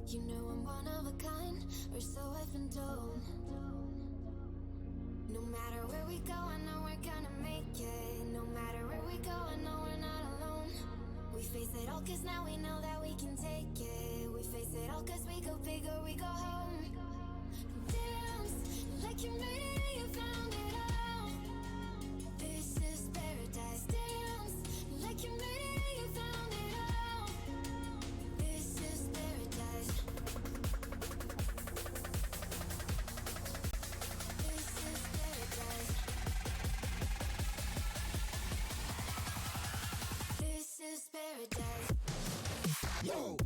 You know I'm one of a kind, or so I've been told. No matter where we go, I know we're gonna make it. No matter where we go, I know we're not alone. We face it all cause now we know that we can take it. We face it all cause we go big or we go home. Dance like you made it, you found it all. This is paradise. Dance like you made it, you found it all. This is paradise. This is paradise. This is paradise. Yo!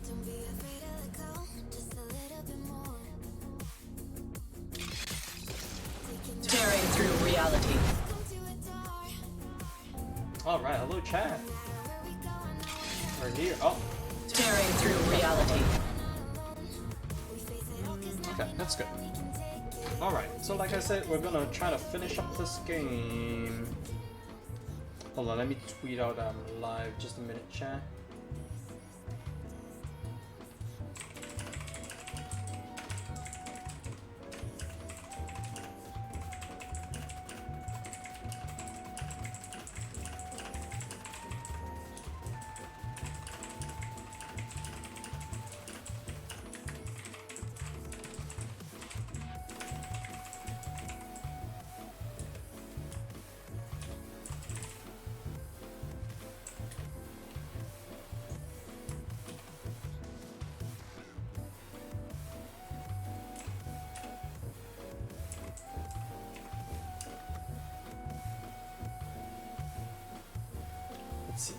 Don't be afraid to let go, just a little bit more. Tearing through reality. Come to a door. Alright, hello chat. Where we go, I know We're here. Oh, Tearing through reality. we face it all cause now okay, that's good. we can take it. Alright, so like I said, we're gonna try to finish up this game. Hold on, let me tweet out live. Just a minute, chat. Let's see.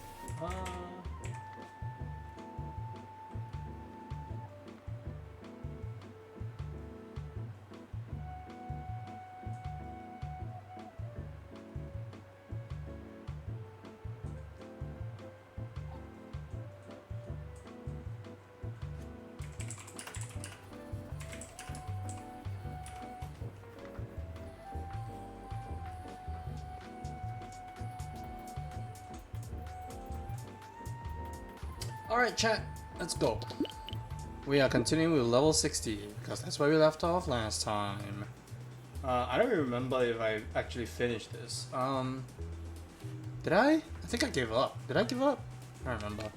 Alright, chat, let's go. We are continuing with level 60 because that's where we left off last time. I don't remember if I actually finished this. Did I? I think I gave up. Did I give up? I don't remember.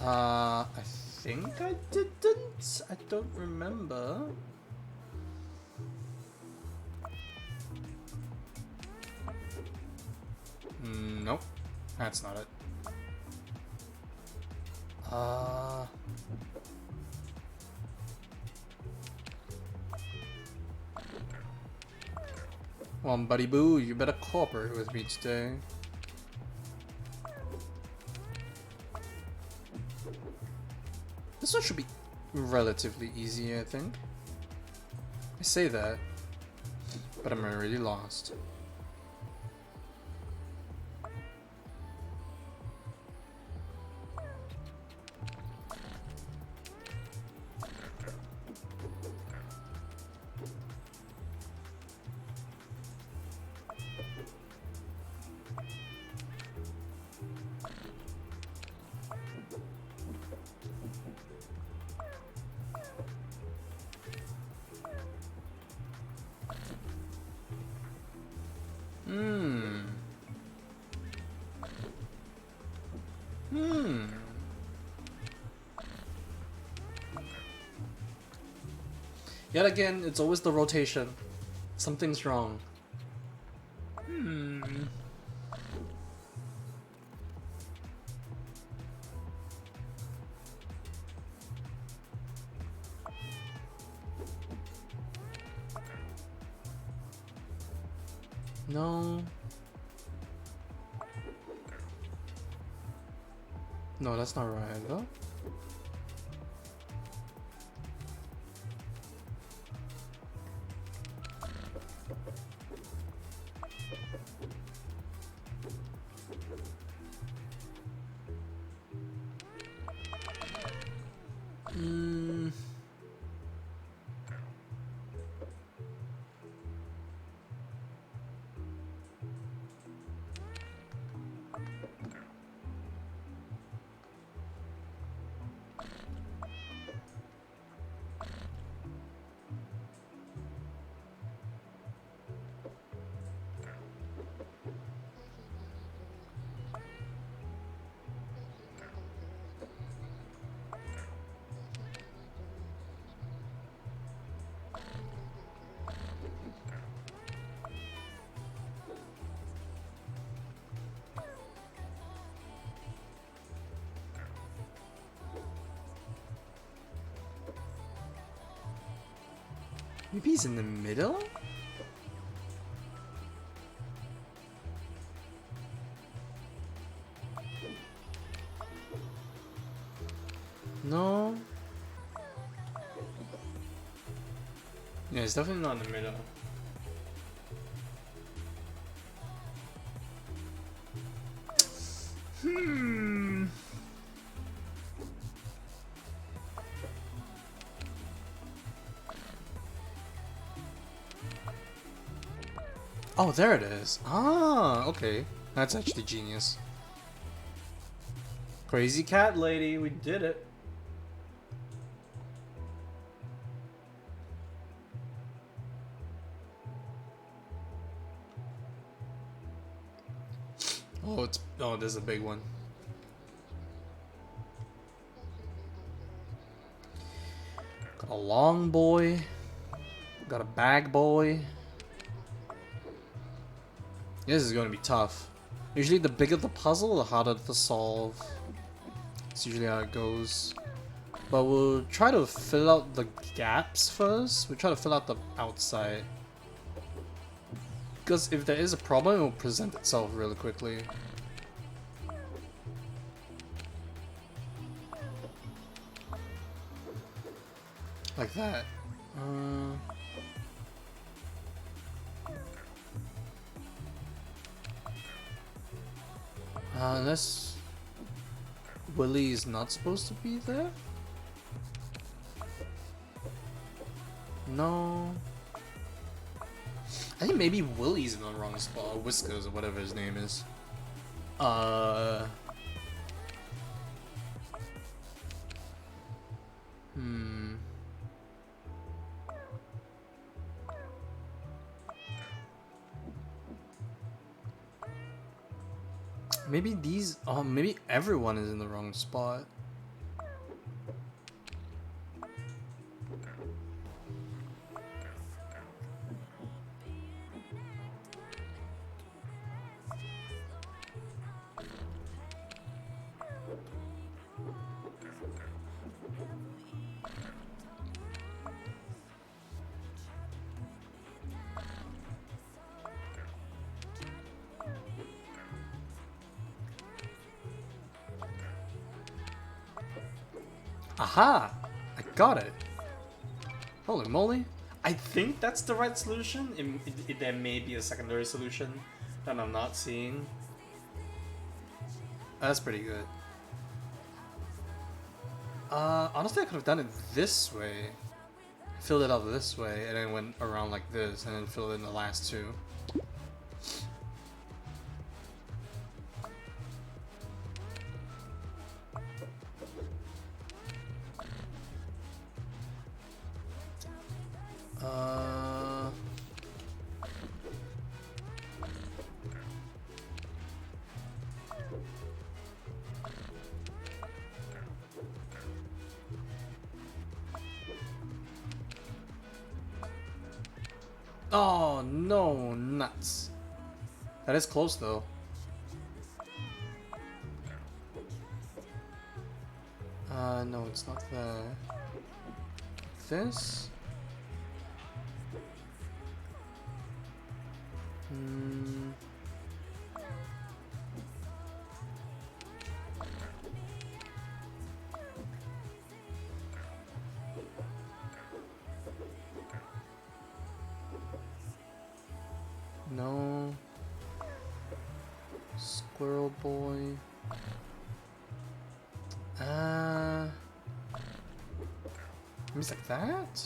I think I didn't. I don't remember. Nope, that's not it. Well, buddy boo, you better cooperate with me today. This one should be relatively easy, I think. I say that, but I'm already lost. Yet again, it's always the rotation. Something's wrong. No. No, that's not right, though. Maybe he's in the middle? No. Yeah, it's definitely not in the middle. Hmm. Oh, there it is. Ah, okay. That's actually genius. Crazy cat lady, we did it. Oh, there's a big one. Got a long boy. Got a bag boy. This is gonna be tough. Usually the bigger the puzzle, the harder to solve. That's usually how it goes. But we'll try to fill out the gaps first. We'll try to fill out the outside. Because if there is a problem, it will present itself really quickly. Like that. Unless Willy is not supposed to be there? No. I think maybe Willy's in the wrong spot, or Whiskers, or whatever his name is. Maybe these, maybe everyone is in the wrong spot. Aha! I got it! Holy moly. I think that's the right solution. There may be a secondary solution that I'm not seeing. That's pretty good. Honestly I could have done it this way. Filled it up this way and then went around like this and then filled in the last two. Oh no, nuts. That is close though. No, it's not there. This? No. Squirrel boy. It's like that?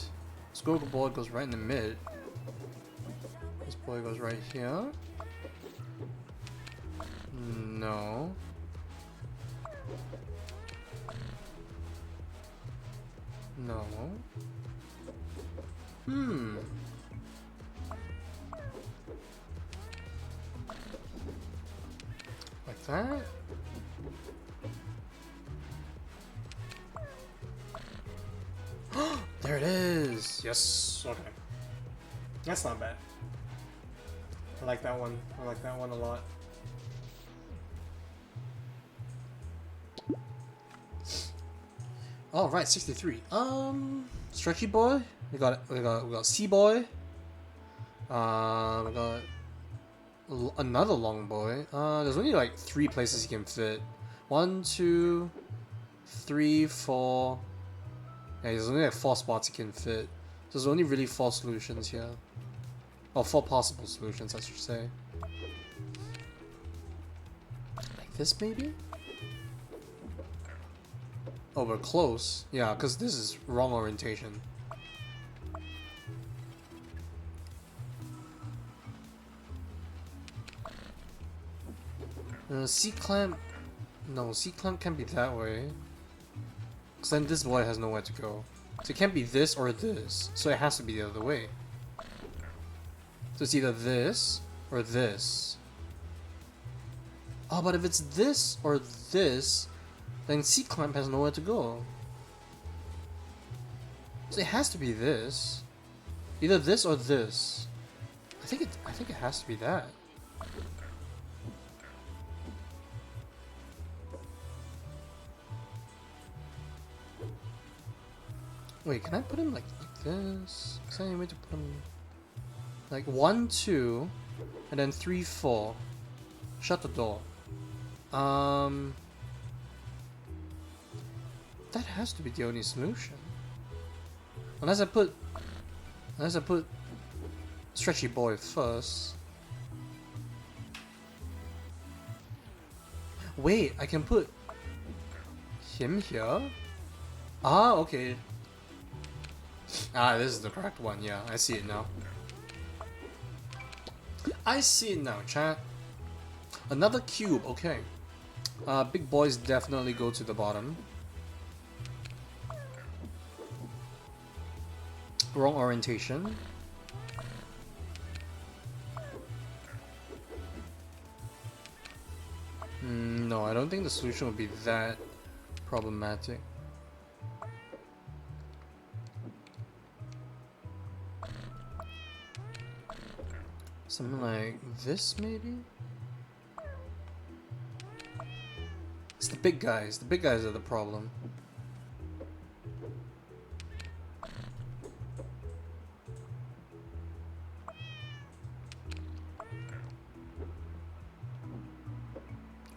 Squirrel boy goes right in the mid. This boy goes right here. No. No. Like that? There it is! Yes! Okay. That's not bad. I like that one. I like that one a lot. Alright, 63. Stretchy boy? We got Sea Boy. We got another long boy. There's only like 3 places he can fit. 1, 2, 3, 4. Yeah, there's only like 4 spots he can fit. So there's only really 4 solutions here. Or 4 possible solutions, I should say. Like this, maybe? Oh, we're close. Yeah, because this is wrong orientation. C-clamp... No, C-clamp can't be that way. Because then this boy has nowhere to go. So it can't be this or this. So it has to be the other way. So it's either this or this. Oh, but if it's this or this, then C-clamp has nowhere to go. So it has to be this. Either this or this. I think it has to be that. Wait, can I put him like this? Is there any way to put him like 1, 2, and then 3, 4? Shut the door. That has to be the only solution. Unless I put Stretchy Boy first. Wait, I can put him here? Ah, okay. Ah, this is the correct one. Yeah, I see it now. I see it now, chat. Another cube, okay. Big boys definitely go to the bottom. Wrong orientation. No, I don't think the solution would be that problematic. Something like this, maybe? It's the big guys. The big guys are the problem.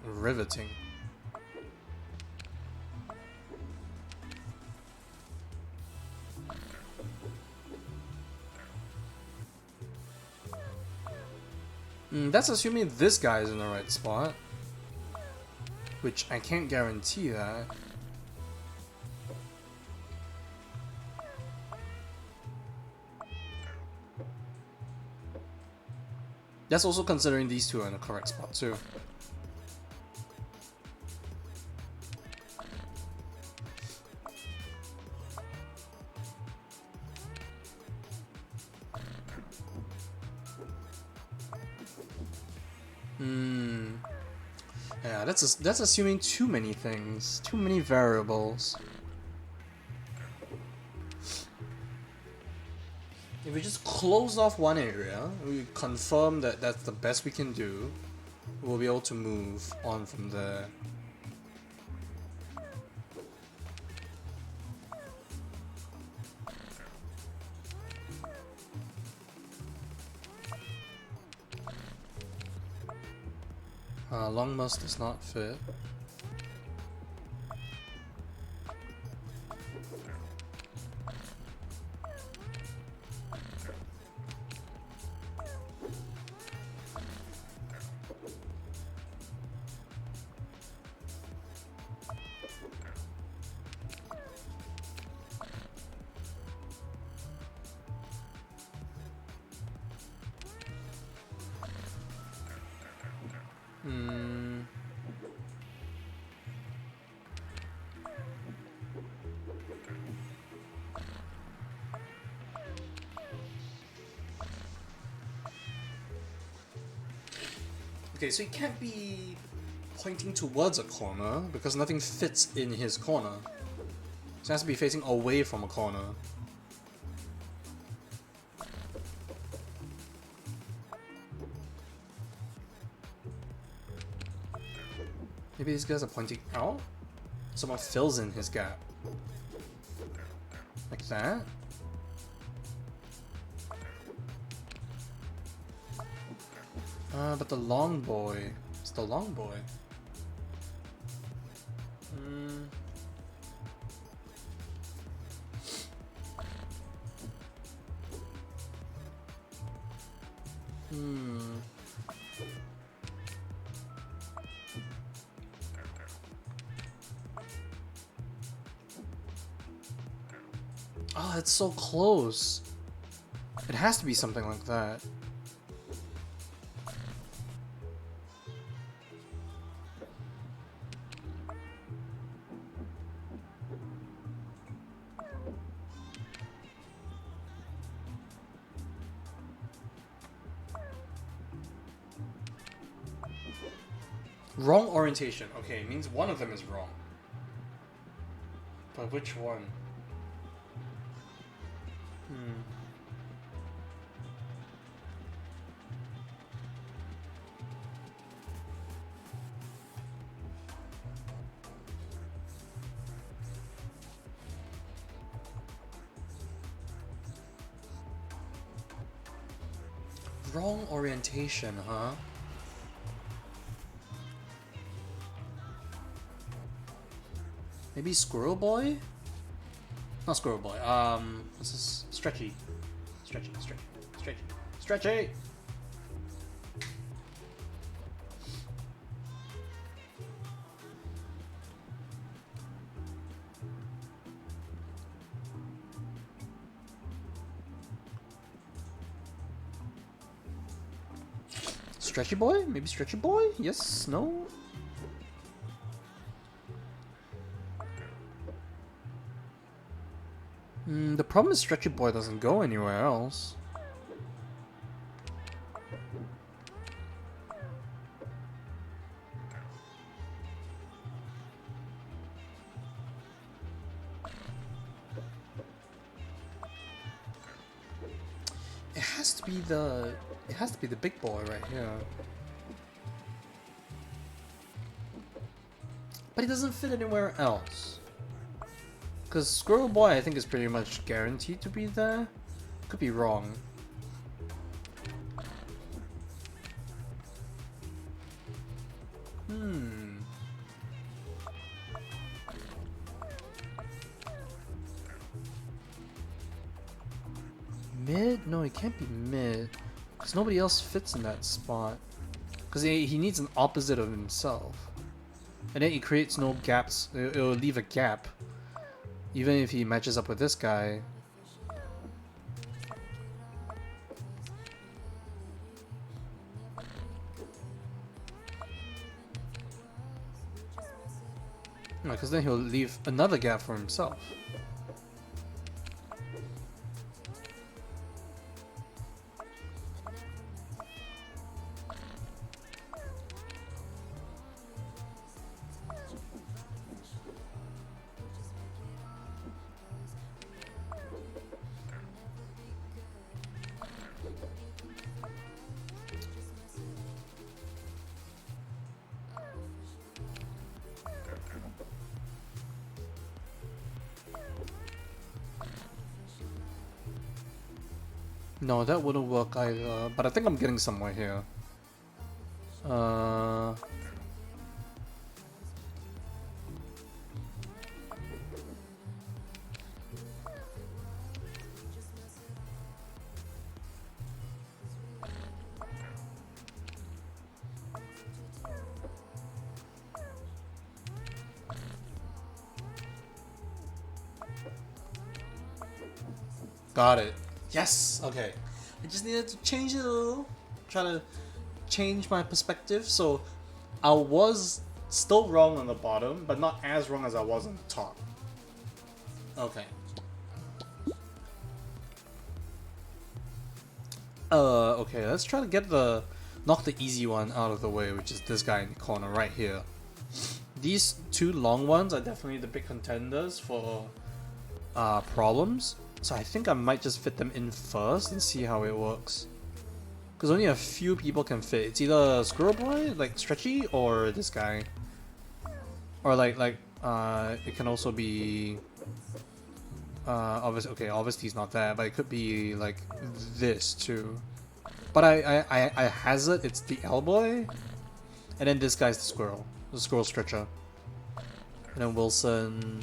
Riveting. That's assuming this guy is in the right spot. Which I can't guarantee that. That's also considering these two are in the correct spot too. Yeah, that's assuming too many things, too many variables. If we just close off one area, we confirm that that's the best we can do, we'll be able to move on from there. Long must does not fit. Okay, so he can't be pointing towards a corner because nothing fits in his corner. So he has to be facing away from a corner. Maybe these guys are pointing out? Someone fills in his gap. Like that? But the long boy. It's the long boy. Hmm. Oh, it's so close. It has to be something like that. Wrong orientation. Okay, it means one of them is wrong. But which one? Wrong orientation, huh? Maybe Squirrel Boy? Not Squirrel Boy. What's this? Stretchy. Stretchy. Stretchy! Stretchy Boy? Maybe Stretchy Boy? Yes? No? The problem is Stretchy Boy doesn't go anywhere else. It has to be the big boy right here. But he doesn't fit anywhere else. Because Squirrel Boy, I think, is pretty much guaranteed to be there. Could be wrong. Mid? No, it can't be mid. Because nobody else fits in that spot. Because he needs an opposite of himself. And then he creates no gaps. It'll leave a gap. Even if he matches up with this guy. No, because then he'll leave another gap for himself. No, that wouldn't work either, but I think I'm getting somewhere here. Got it. Yes! Okay. I just needed to change it a little. Try to change my perspective. So I was still wrong on the bottom, but not as wrong as I was on the top. Okay. Okay, let's try to get knock the easy one out of the way, which is this guy in the corner right here. These two long ones are definitely the big contenders for problems. So I think I might just fit them in first and see how it works. Because only a few people can fit. It's either Squirrel Boy, like Stretchy, or this guy. Or it can also be obviously, okay, obviously he's not that, but it could be like this too. But I hazard it's the L-boy, and then this guy's the squirrel stretcher, and then Wilson.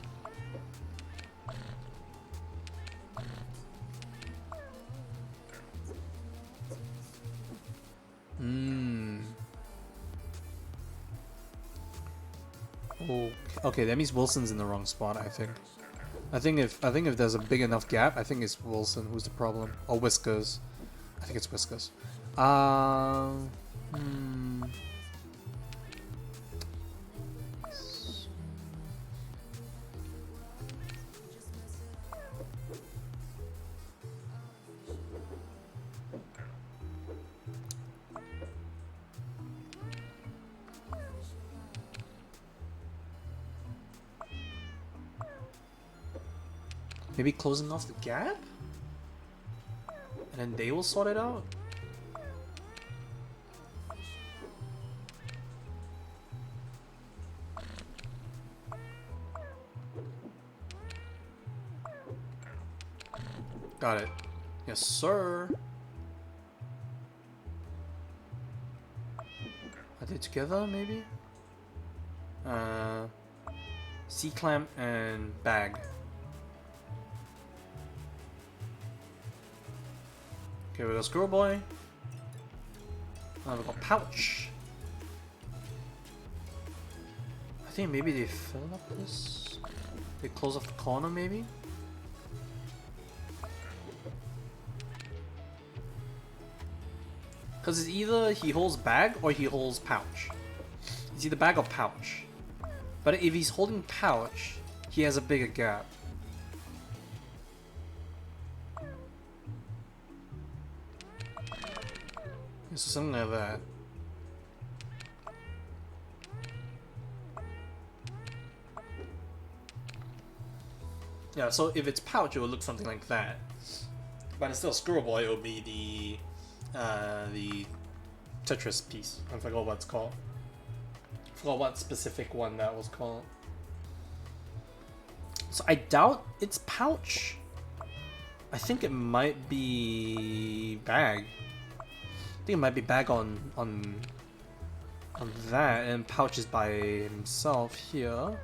Okay, that means Wilson's in the wrong spot, I think. I think if there's a big enough gap, I think it's Wilson who's the problem. Or Whiskers. I think it's Whiskers. Maybe closing off the gap? And then they will sort it out? Got it. Yes, sir. Are they together, maybe? C-clamp and bag. Okay, we got Squirrel Boy. We got Pouch. I think maybe they fill up this. They close off the corner, maybe. Because it's either he holds bag or he holds pouch. It's either bag or pouch. But if he's holding pouch, he has a bigger gap. So something like that. Yeah, so if it's pouch, it would look something like that. But instead of Squirrel Boy, it would be the Tetris piece. I forgot what it's called. I forgot what specific one that was called. So I doubt it's pouch. I think it might be bag. I think it might be bag on that, and pouch is by himself here.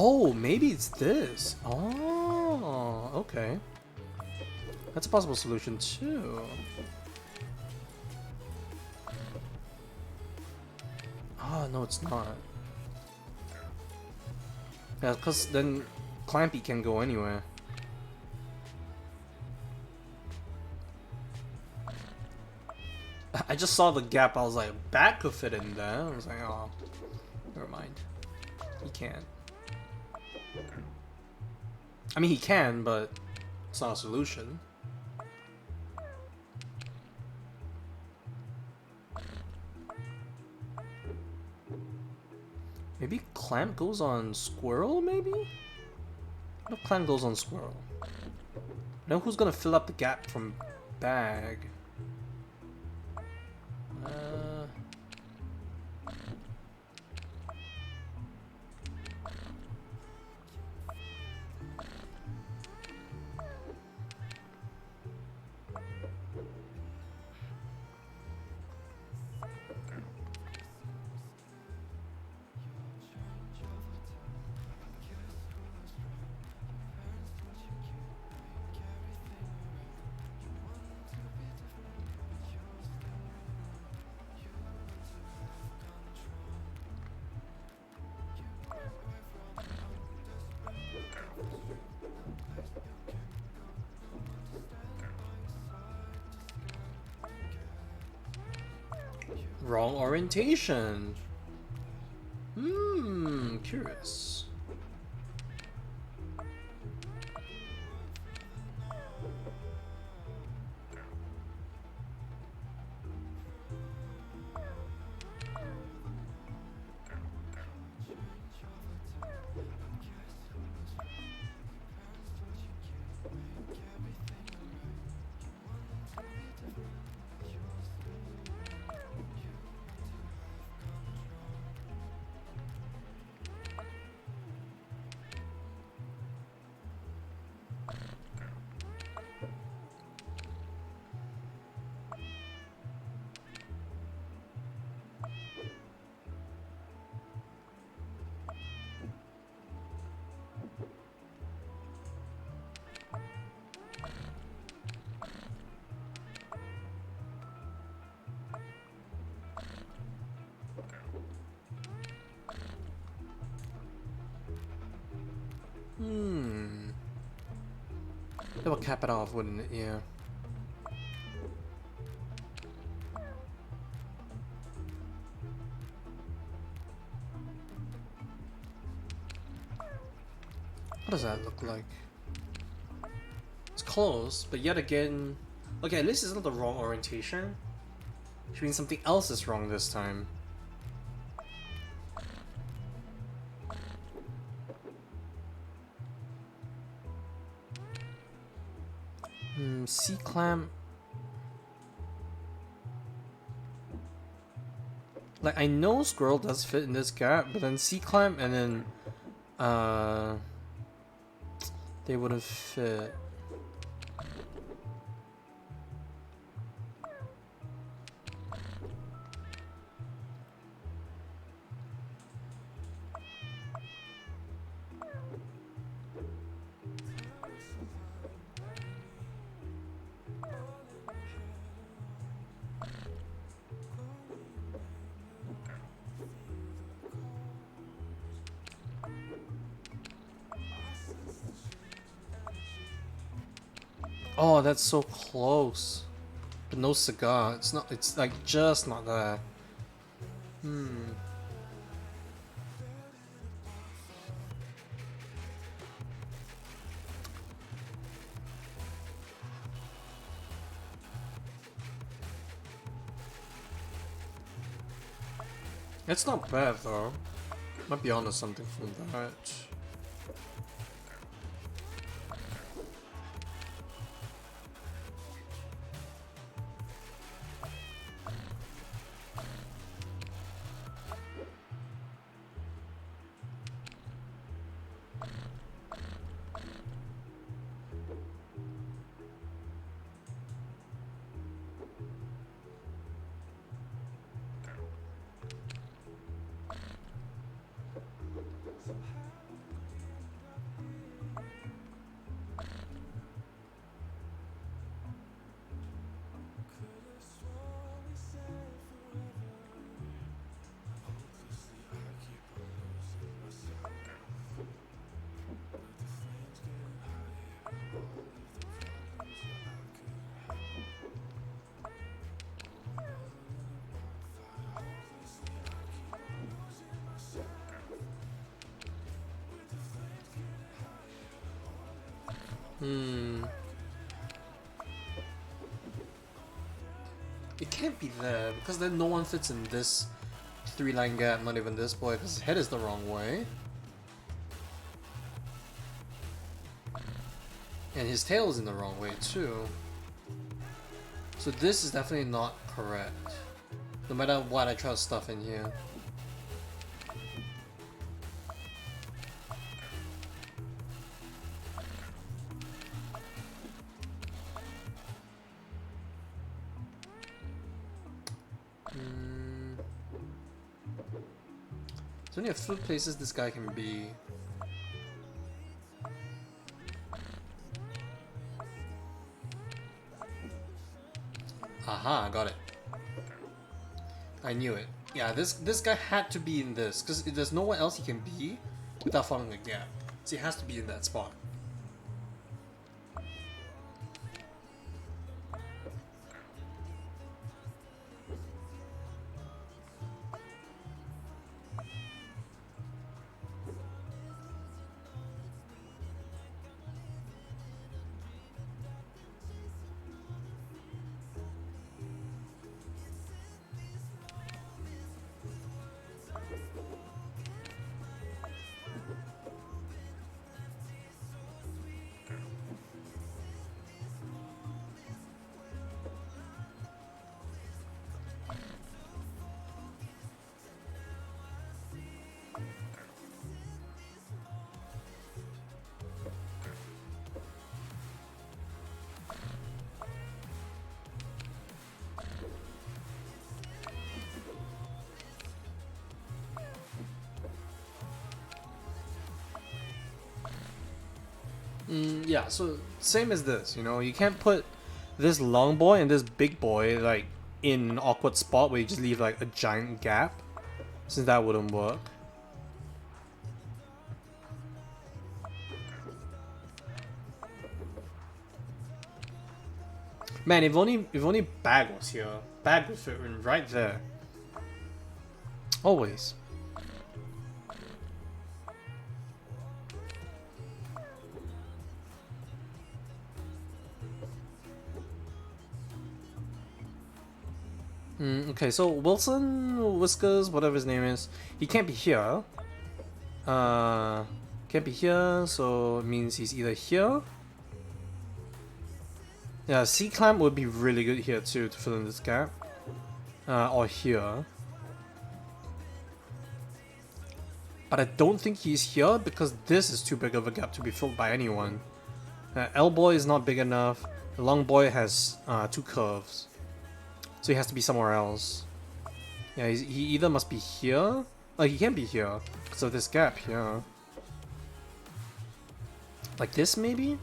Oh, maybe it's this. Oh, okay. That's a possible solution too. Oh, no, it's not. Yeah, because then Clampy can go anywhere. I just saw the gap, I was like, bat could fit in there. I was like, oh, never mind. He can't. I mean, he can, but it's not a solution. Maybe Clamp goes on Squirrel, maybe? No, Clamp goes on Squirrel. Now who's gonna fill up the gap from Bag? Wrong orientation. Curious. That would cap it off, wouldn't it? Yeah. What does that look like? It's close, but yet again... Okay, at least it's not the wrong orientation. Which means something else is wrong this time. C-clamp... Like, I know squirrel does fit in this gap, but then C-clamp and then... They wouldn't fit. Oh, that's so close. But no cigar. It's not. It's like just not there. It's not bad though. Might be onto something from that. It can't be there, because then no one fits in this 3-line gap, not even this boy, because his head is the wrong way. And his tail is in the wrong way too. So this is definitely not correct. No matter what I try to stuff in here. There's only a few places this guy can be. Aha, got it. I knew it. Yeah, this guy had to be in this, because there's nowhere else he can be without falling a gap. So he has to be in that spot. Yeah, so same as this, you know, you can't put this long boy and this big boy like in an awkward spot where you just leave like a giant gap, since that wouldn't work. Man, if only bag was here. Bag would fit in right there. Always. Okay, so Wilson, Whiskers, whatever his name is, he can't be here. Can't be here, so it means he's either here. Yeah, C-Clamp would be really good here too to fill in this gap. Or here. But I don't think he's here because this is too big of a gap to be filled by anyone. L-Boy is not big enough. The Long Boy has 2 curves. So he has to be somewhere else. Yeah, he either must be here. Like, he can't be here because of this gap here. Like this, maybe?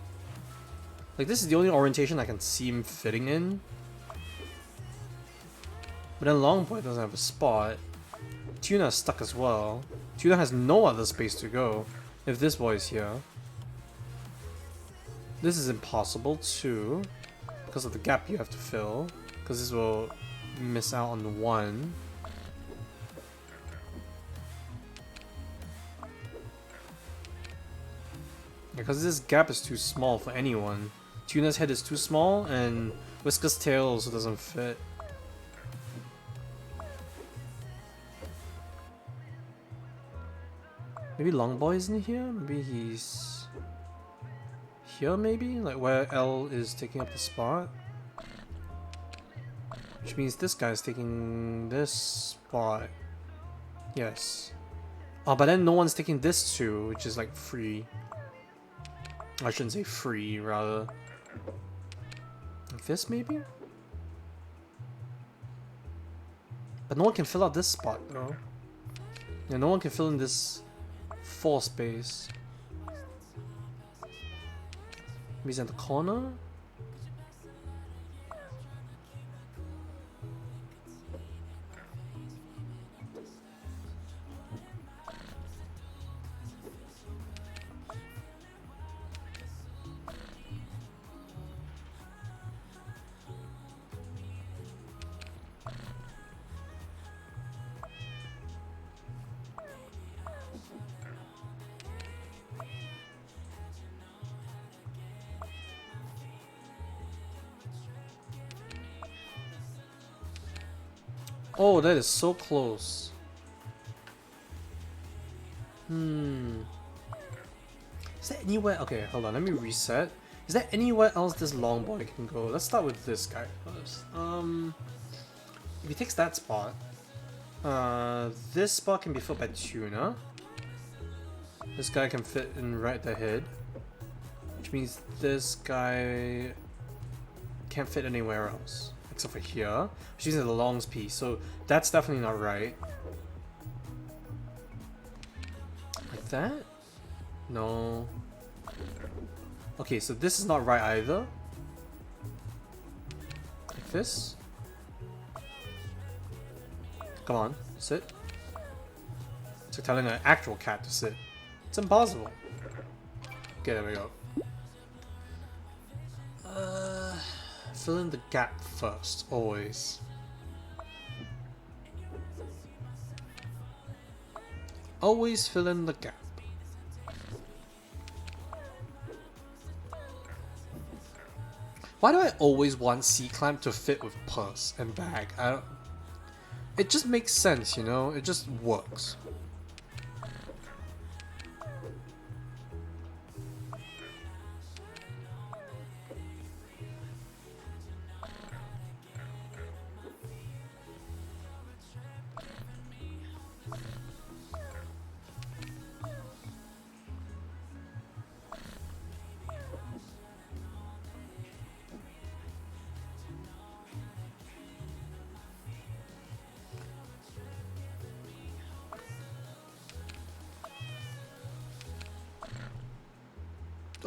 Like, this is the only orientation I can see him fitting in. But then Long Boy doesn't have a spot. Tuna is stuck as well. Tuna has no other space to go if this boy is here. This is impossible too because of the gap you have to fill. Because this will miss out on the 1. Because this gap is too small for anyone. Tuna's head is too small, and Whisker's tail also doesn't fit. Maybe Long Boy isn't here? Maybe he's here, maybe? Like where L is taking up the spot? Which means this guy's taking this spot. Yes. Oh, but then no one's taking this too, which is like free. I shouldn't say free, rather. Like this, maybe? But no one can fill out this spot, though. Yeah, no one can fill in this 4 space. Maybe he's in the corner? Oh, that is so close. Is there anywhere? Okay, hold on. Let me reset. Is there anywhere else this Long Boy can go? Let's start with this guy first. If he takes that spot, this spot can be filled by Tuna. This guy can fit in right the head, which means this guy can't fit anywhere else. Except for here, which is the longs piece, so that's definitely not right. Like that? No. Okay, so this is not right either. Like this. Come on, sit. It's like telling an actual cat to sit. It's impossible. Okay, there we go. Fill in the gap first, always. Always fill in the gap. Why do I always want C-Clamp to fit with purse and bag? I don't... It just makes sense, you know? It just works.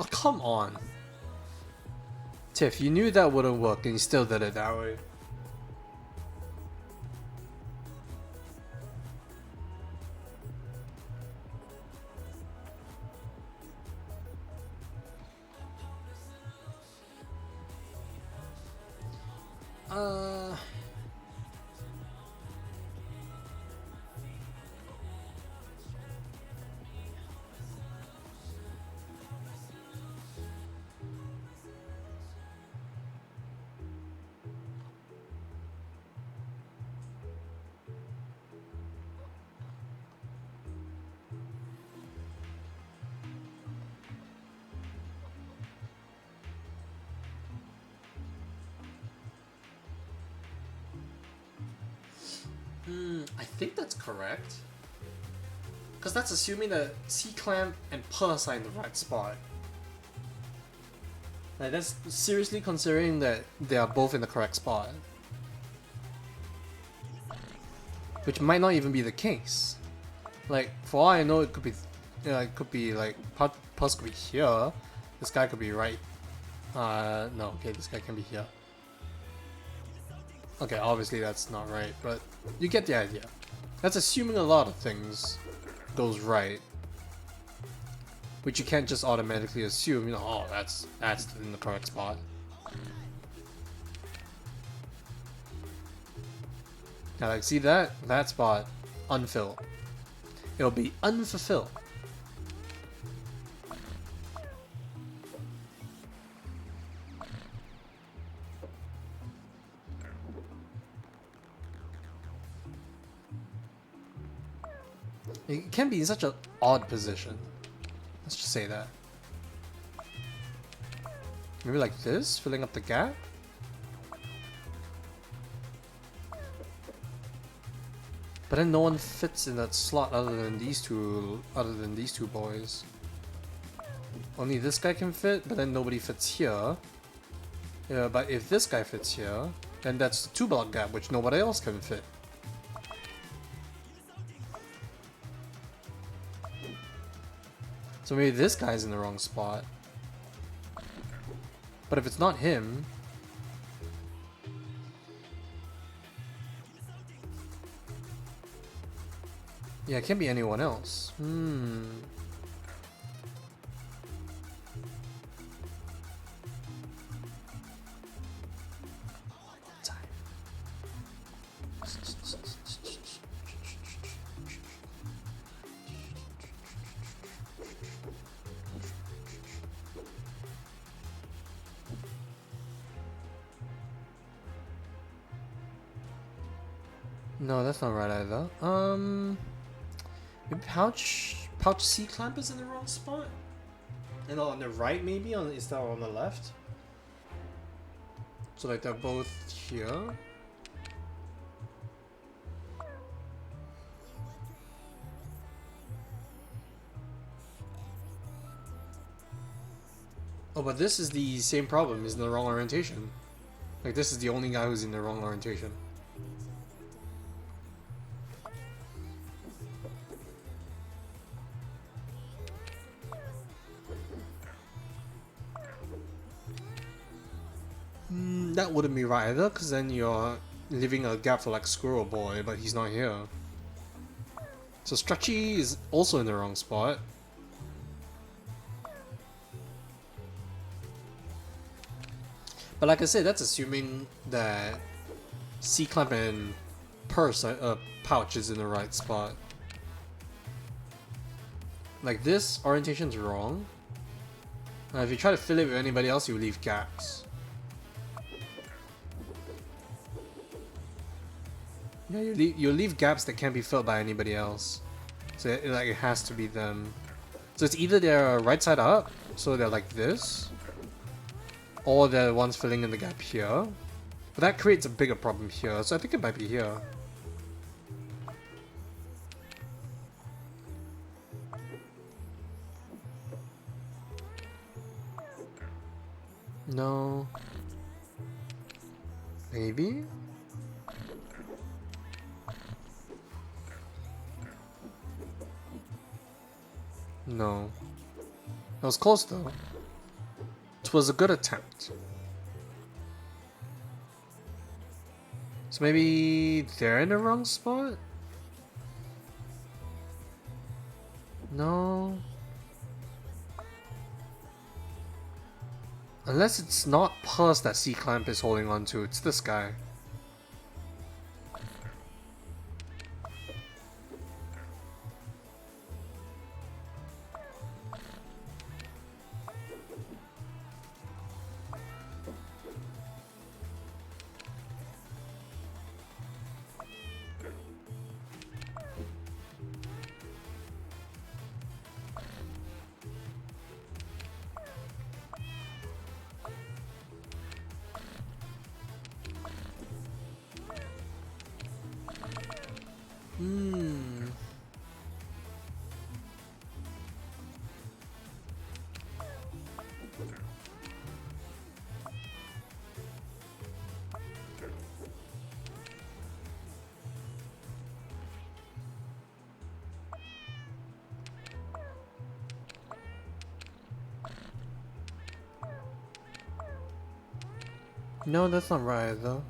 Oh, come on. Tiff, you knew that wouldn't work and you still did it that way. Uh... I think that's correct. Because that's assuming that C-Clamp and Puss are in the right spot. Like, that's seriously considering that they are both in the correct spot. Which might not even be the case. Like, for all I know, it could be like, Puss could be here. This guy could be right. No, okay, this guy can be here. Okay, obviously that's not right, but you get the idea. That's assuming a lot of things goes right, which you can't just automatically assume. You know, oh, that's in the correct spot. Now, like, see that spot unfilled. It'll be unfulfilled. It can be in such an odd position. Let's just say that. Maybe like this, filling up the gap. But then no one fits in that slot other than these two boys. Only this guy can fit, but then nobody fits here. Yeah, but if this guy fits here, then that's the 2-block gap, which nobody else can fit. So maybe this guy's in the wrong spot. But if it's not him... Yeah, it can't be anyone else. No, that's not right either. Maybe pouch C-Clamp is in the wrong spot? And on the right maybe? Is that on the left? So like they're both here? Oh, but this is the same problem, is in the wrong orientation. Like this is the only guy who's in the wrong orientation. That wouldn't be right either, because then you're leaving a gap for like Squirrel Boy, but he's not here. So Stretchy is also in the wrong spot. But like I said, that's assuming that C-Clamp and Pouch is in the right spot. Like this orientation's wrong. If you try to fill it with anybody else, you leave gaps. Yeah, you leave gaps that can't be filled by anybody else. So it has to be them. So it's either they're right side up, so they're like this, or they're the ones filling in the gap here. But that creates a bigger problem here, so I think it might be here. No. Maybe? No. That was close though. It was a good attempt. So maybe they're in the wrong spot? No. Unless it's not Pus that C-Clamp is holding on to, it's this guy. No, that's not right though.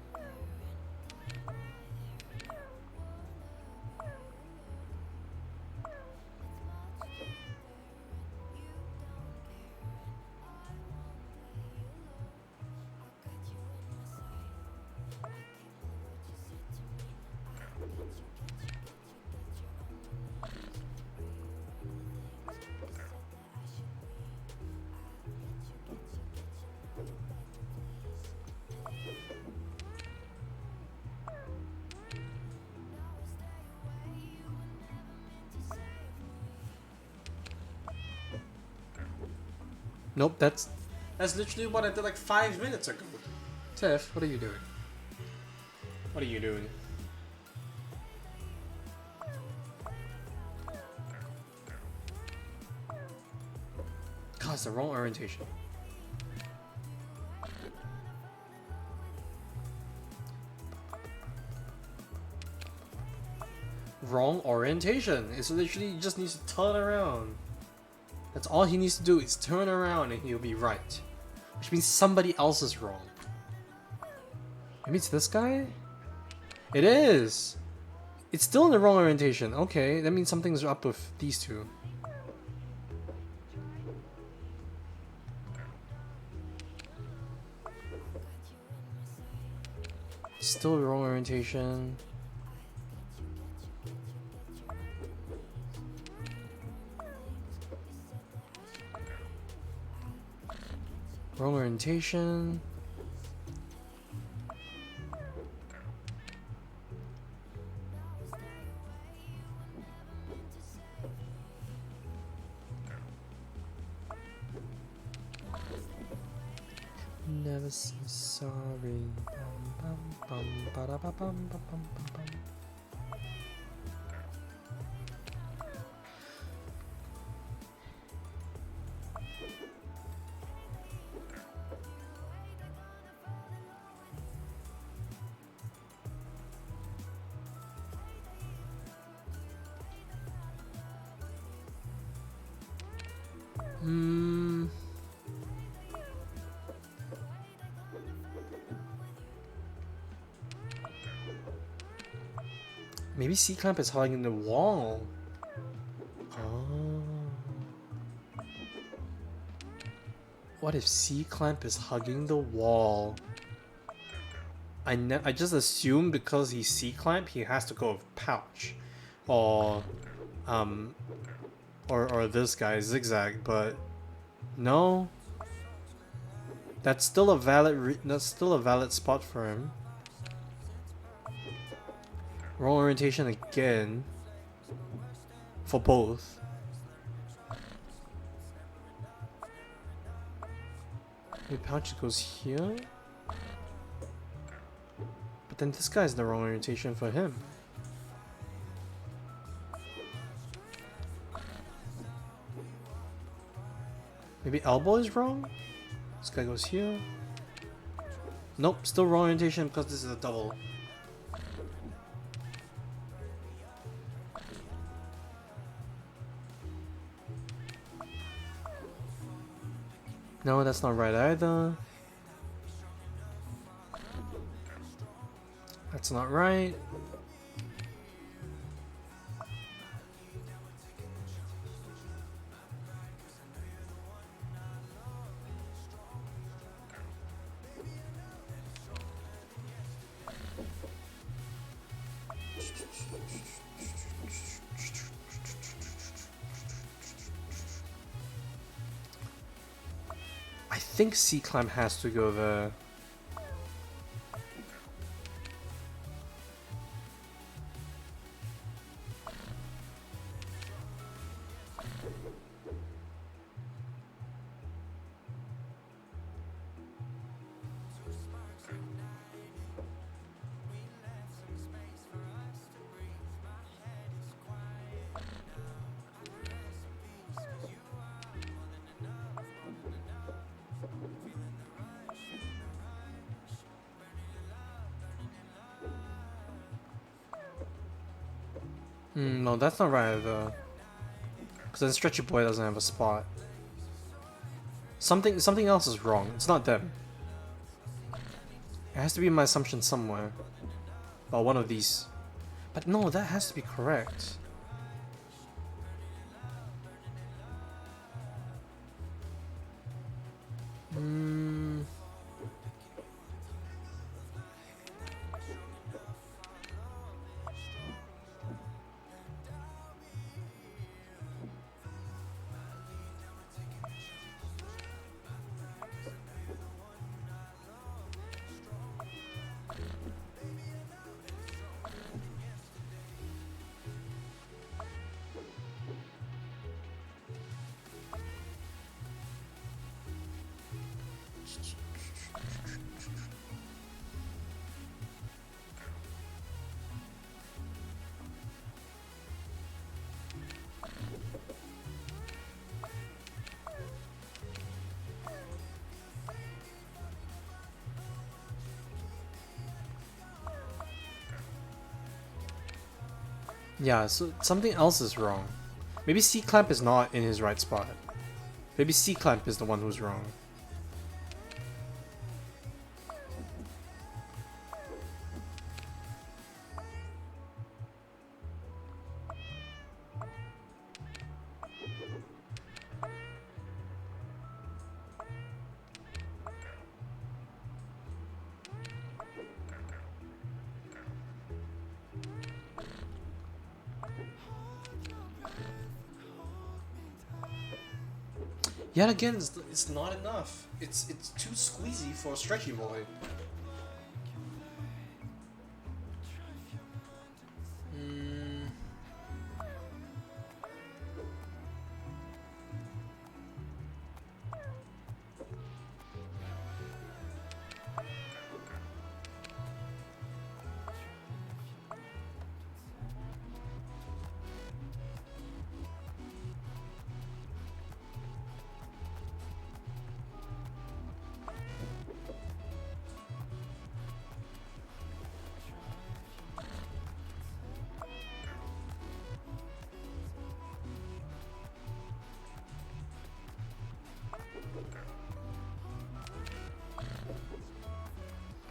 Nope, that's literally what I did like 5 minutes ago. Tiff, what are you doing? What are you doing? God, it's the wrong orientation. Wrong orientation. It's literally he just needs to turn around. That's all he needs to do is turn around and he'll be right. Which means somebody else is wrong. Maybe it's this guy? It is! It's still in the wrong orientation. Okay, that means something's up with these two. Still the wrong orientation. Wrong orientation. Never say sorry. Bum, bum, bum, ba-da-ba-bum, ba-bum, bum, bum. Maybe C-Clamp is hugging the wall. Oh. What if C-Clamp is hugging the wall? I just assume because he's C-Clamp, he has to go with pouch. Or this guy, Zigzag, but no. That's still a valid spot for him. Wrong orientation again. For both. Maybe pouch goes here. But then this guy's the wrong orientation for him. Maybe elbow is wrong? This guy goes here. Nope, still wrong orientation because this is a double. No, that's not right either. That's not right. I think C-Climb has to go there. No, that's not right either. Because then Stretchy Boy doesn't have a spot. Something else is wrong. It's not them. It has to be my assumption somewhere. Well, one of these. But no, that has to be correct. Yeah, so something else is wrong. Maybe C-Clamp is not in his right spot. Maybe C-Clamp is the one who's wrong. Yet again, it's not enough. It's too squeezy for a Stretchy Boy.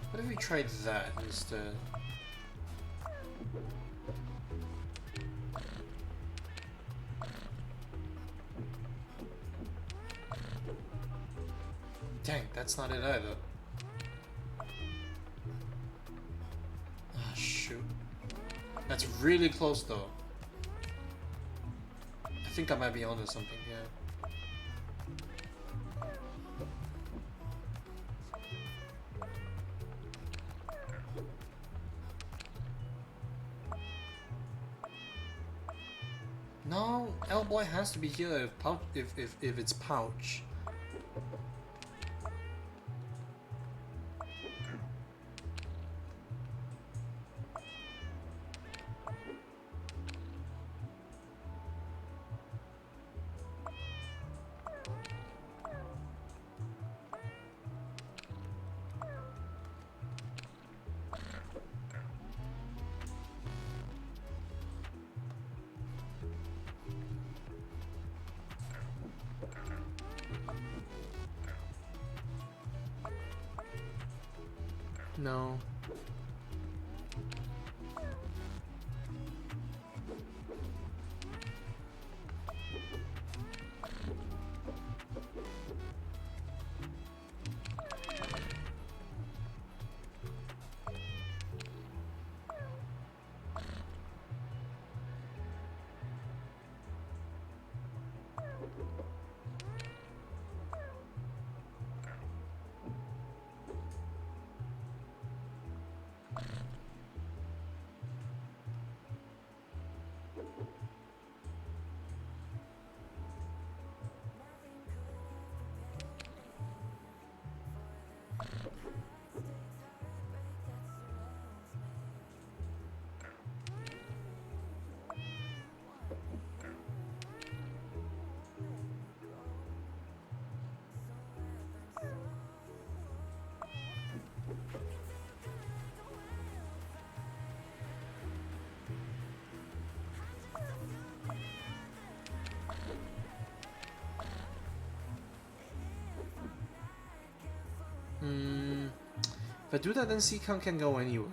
What if we tried that instead? Dang, that's not it either. Ah, shoot. That's really close though. I think I might be onto something here. No, L-Boy has to be here if it's pouch. No. If I do that, then C-Con can go anywhere.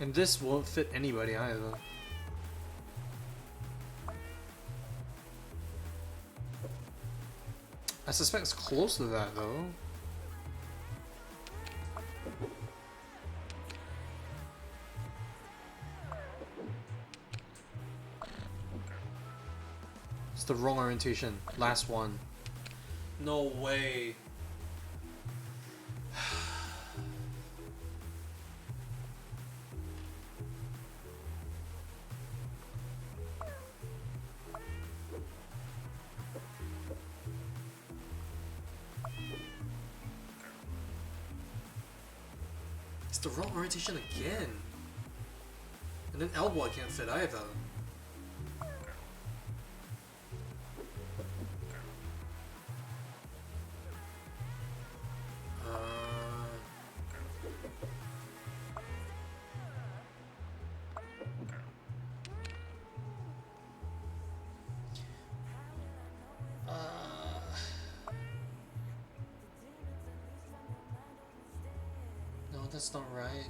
And this won't fit anybody either. I suspect it's close to that though. It's the wrong orientation. Last one. No way. It's the wrong orientation again. And then elbow I can't fit either. No, that's not right.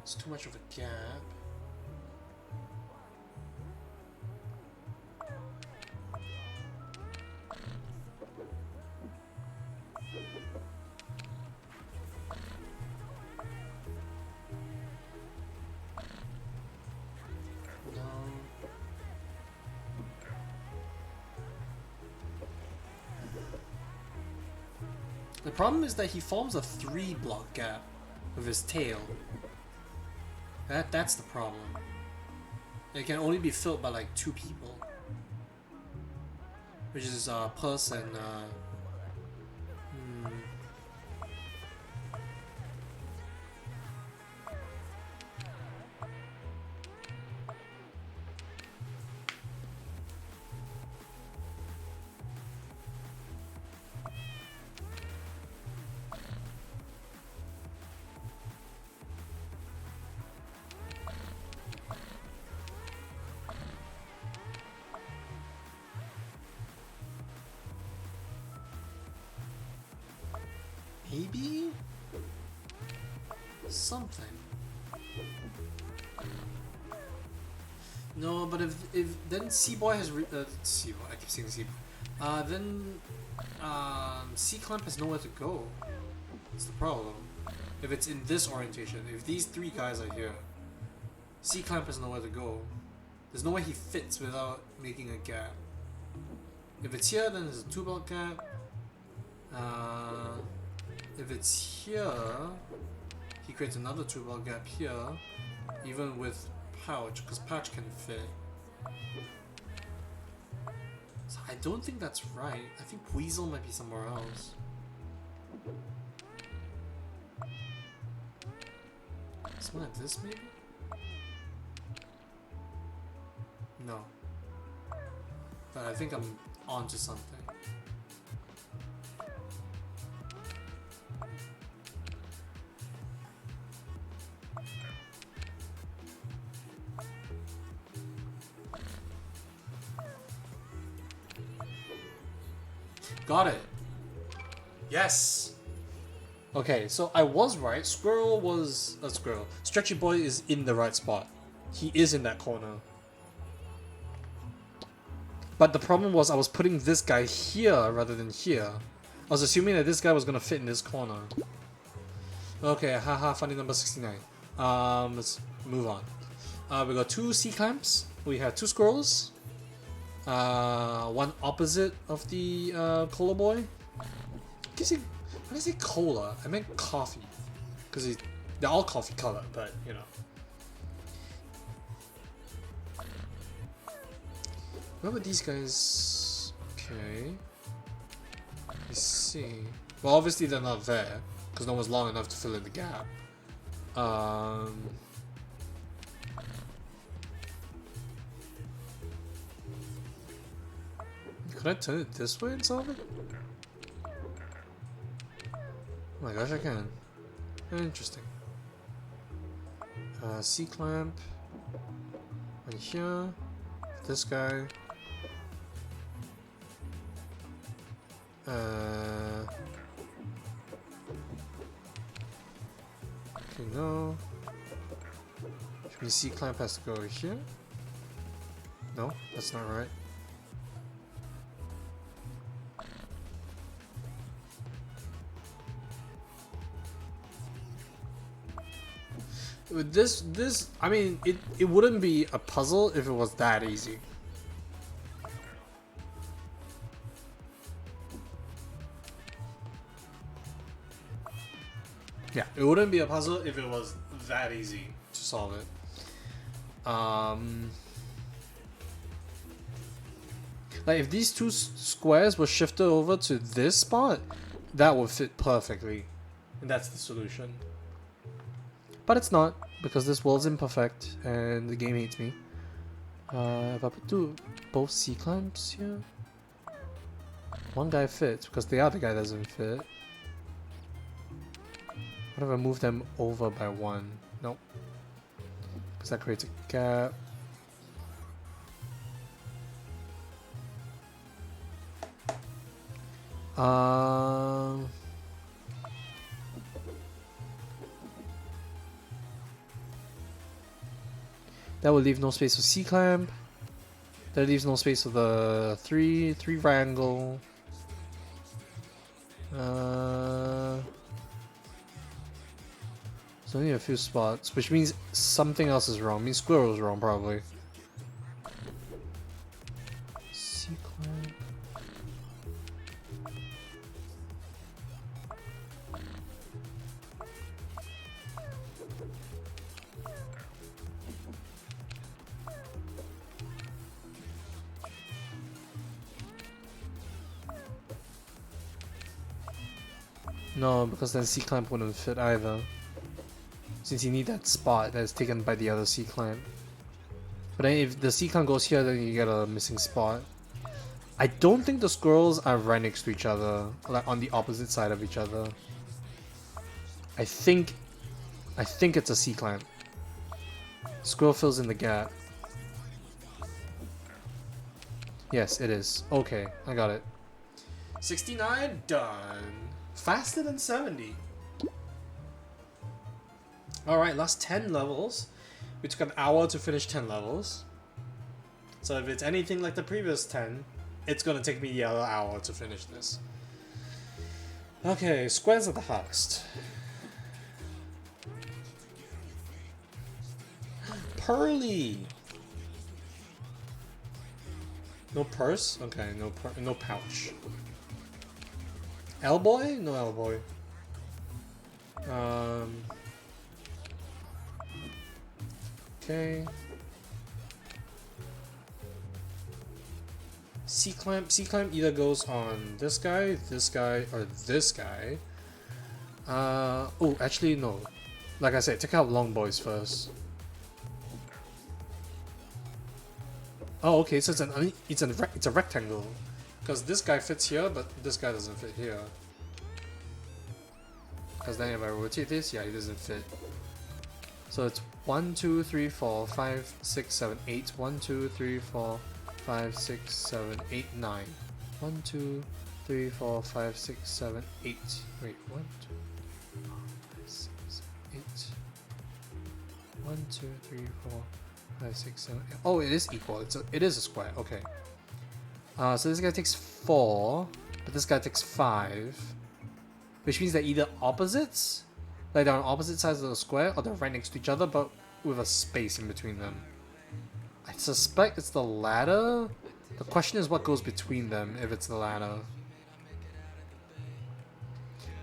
It's too much of a gap. No. The problem is that he forms a 3-block gap with his tail. That's the problem. It can only be filled by like 2 people, which is Puss and maybe something. No, but if then C-Boy has C-Boy, I keep saying C-Boy. Then C-Clamp has nowhere to go. That's the problem. If it's in this orientation, if these 3 guys are here, C-Clamp has nowhere to go. There's no way he fits without making a gap. If it's here, then there's a 2-block gap. If it's here, he creates another 2-block gap here, even with Pouch, because Pouch can fit. So I don't think that's right. I think Weasel might be somewhere else. Something like this, maybe? No. But I think I'm onto something. Got it. Yes. Okay, so I was right. Squirrel was a squirrel. Stretchy Boy is in the right spot. He is in that corner. But the problem was I was putting this guy here rather than here. I was assuming that this guy was gonna fit in this corner. Okay, haha, funny number 69. Let's move on. We got 2 C-Clamps. We have 2 squirrels. One opposite of the cola boy. When I say cola, I meant coffee, because they're all coffee color, but you know. Remember these guys? Okay. Let's see. Well, obviously they're not there because no one's long enough to fill in the gap. Could I turn it this way and solve it? Oh my gosh, I can. Interesting. C-clamp. Right here. This guy. Okay, no. Should we C-clamp has to go over here? No, that's not right. With this, I mean, it wouldn't be a puzzle if it was that easy. Yeah, it wouldn't be a puzzle if it was that easy to solve it. Like if these two squares were shifted over to this spot, that would fit perfectly, and that's the solution. But it's not, because this world's imperfect and the game hates me. If I put both C-clamps here, one guy fits because the other guy doesn't fit. What if I move them over by one? Nope. Because that creates a gap. That will leave no space for C-clamp. That leaves no space for the three wrangle. There's only a few spots, which means something else is wrong. It means squirrel's wrong, probably. C-clamp. No, because then C-clamp wouldn't fit either. Since you need that spot that is taken by the other C-clamp. But then if the C-clamp goes here, then you get a missing spot. I don't think the squirrels are right next to each other, like on the opposite side of each other. I think it's a C-clamp. Squirrel fills in the gap. Yes, it is. Okay, I got it. 69 done. Faster than 70. Alright, last 10 levels. We took an hour to finish 10 levels. So if it's anything like the previous 10, it's gonna take me the other hour to finish this. Okay, squares are the hardest. Pearly! No purse? Okay, no pouch. L-boy? No L-boy. Okay. C-clamp either goes on this guy, or this guy. Oh, actually no. Like I said, take out long boys first. Oh, okay, so it's a rectangle. Because this guy fits here, but this guy doesn't fit here. Because then if I rotate this, yeah, he doesn't fit. So it's 1, 2, 3, 4, 5, 6, 7, 8. 1, 2, 3, 4, 5, 6, 7, 8, 9. 1, 2, 3, 4, 5, 6, 7, 8. Wait, 1, 2, 4, 5, 6, 7, 8. 1, 2, 3, 4, 5, 6, 7, 8. Oh, it is equal. It is a square. Okay. So this guy takes 4, but this guy takes 5. Which means they're either opposites, like they're on opposite sides of the square, or they're right next to each other, but with a space in between them. I suspect it's the latter. The question is what goes between them if it's the latter.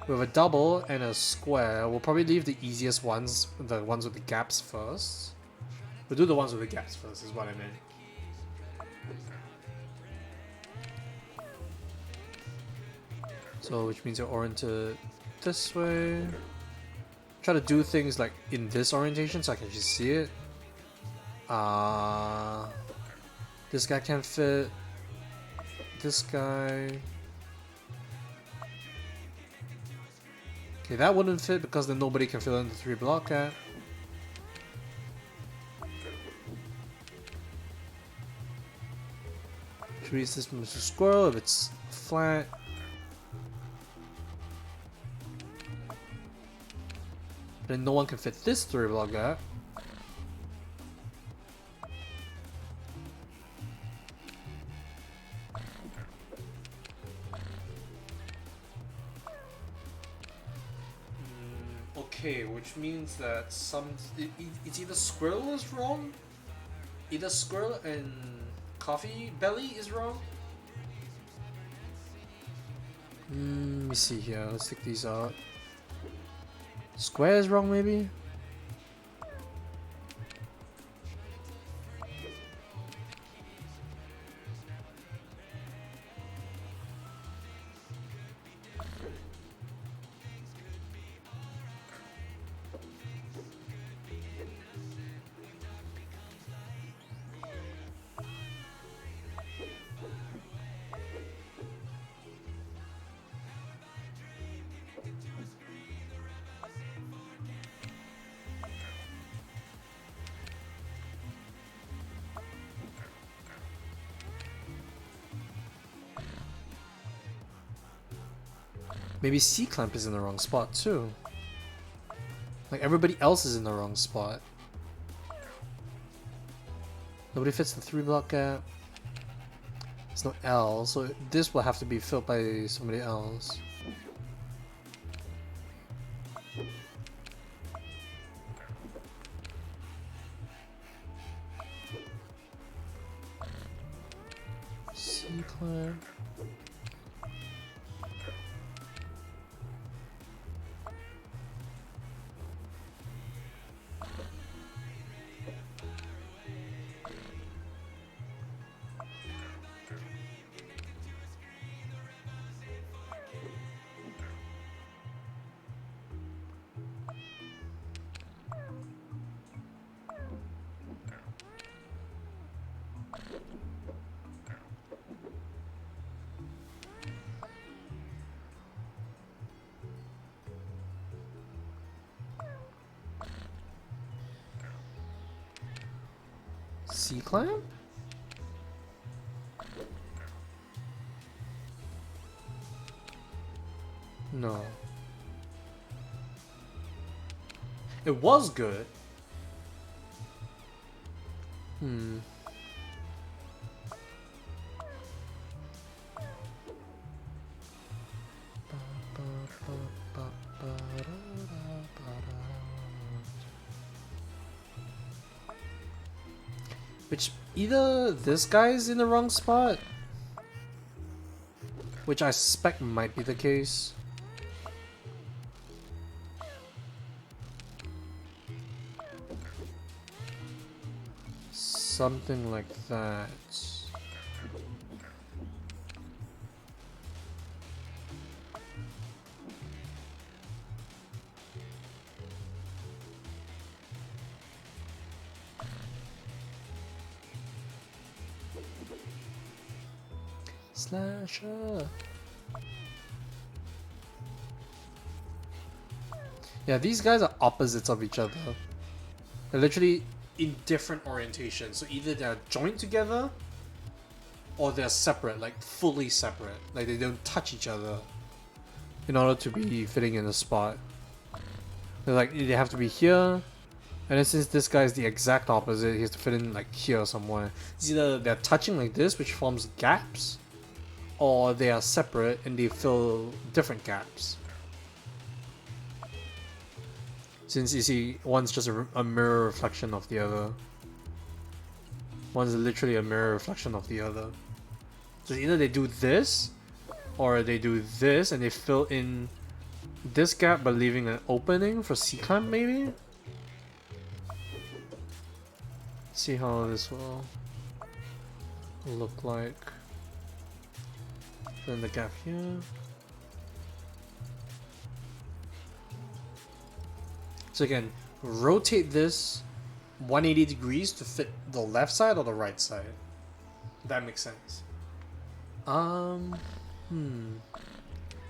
With a double and a square, we'll probably leave the easiest ones, the ones with the gaps first. We'll do the ones with the gaps first, is what I meant. So, which means you're oriented this way. Try to do things like in this orientation so I can just see it. This guy can't fit. This guy. Okay, that wouldn't fit because then nobody can fill in the 3 block gap. 3D system is a squirrel. If it's flat, then no one can fit this 3-block gap. Okay, which means that it's either squirrel is wrong, either squirrel and coffee belly is wrong. Let me see here. Let's take these out. Square is wrong, maybe. Maybe C-clamp is in the wrong spot too. Like everybody else is in the wrong spot. Nobody fits the 3-block gap. There's no L, so this will have to be filled by somebody else. C-clamp. C-clamp? No. It was good. Which either this guy's in the wrong spot, which I suspect might be the case. Something like that. Slasher. Yeah, these guys are opposites of each other. They're literally in different orientations. So either they're joined together or they're separate, like fully separate. Like they don't touch each other in order to be fitting in a spot. They're like, they have to be here. And then since this guy is the exact opposite, he has to fit in like here somewhere. It's either they're touching like this, which forms gaps, or they are separate and they fill different gaps. Since you see, one's just a mirror reflection of the other. One's literally a mirror reflection of the other. So either they do this, or they do this and they fill in this gap by leaving an opening for C-clamp maybe? See how this will look like. Fill in the gap here. So again, rotate this 180 degrees to fit the left side or the right side. That makes sense.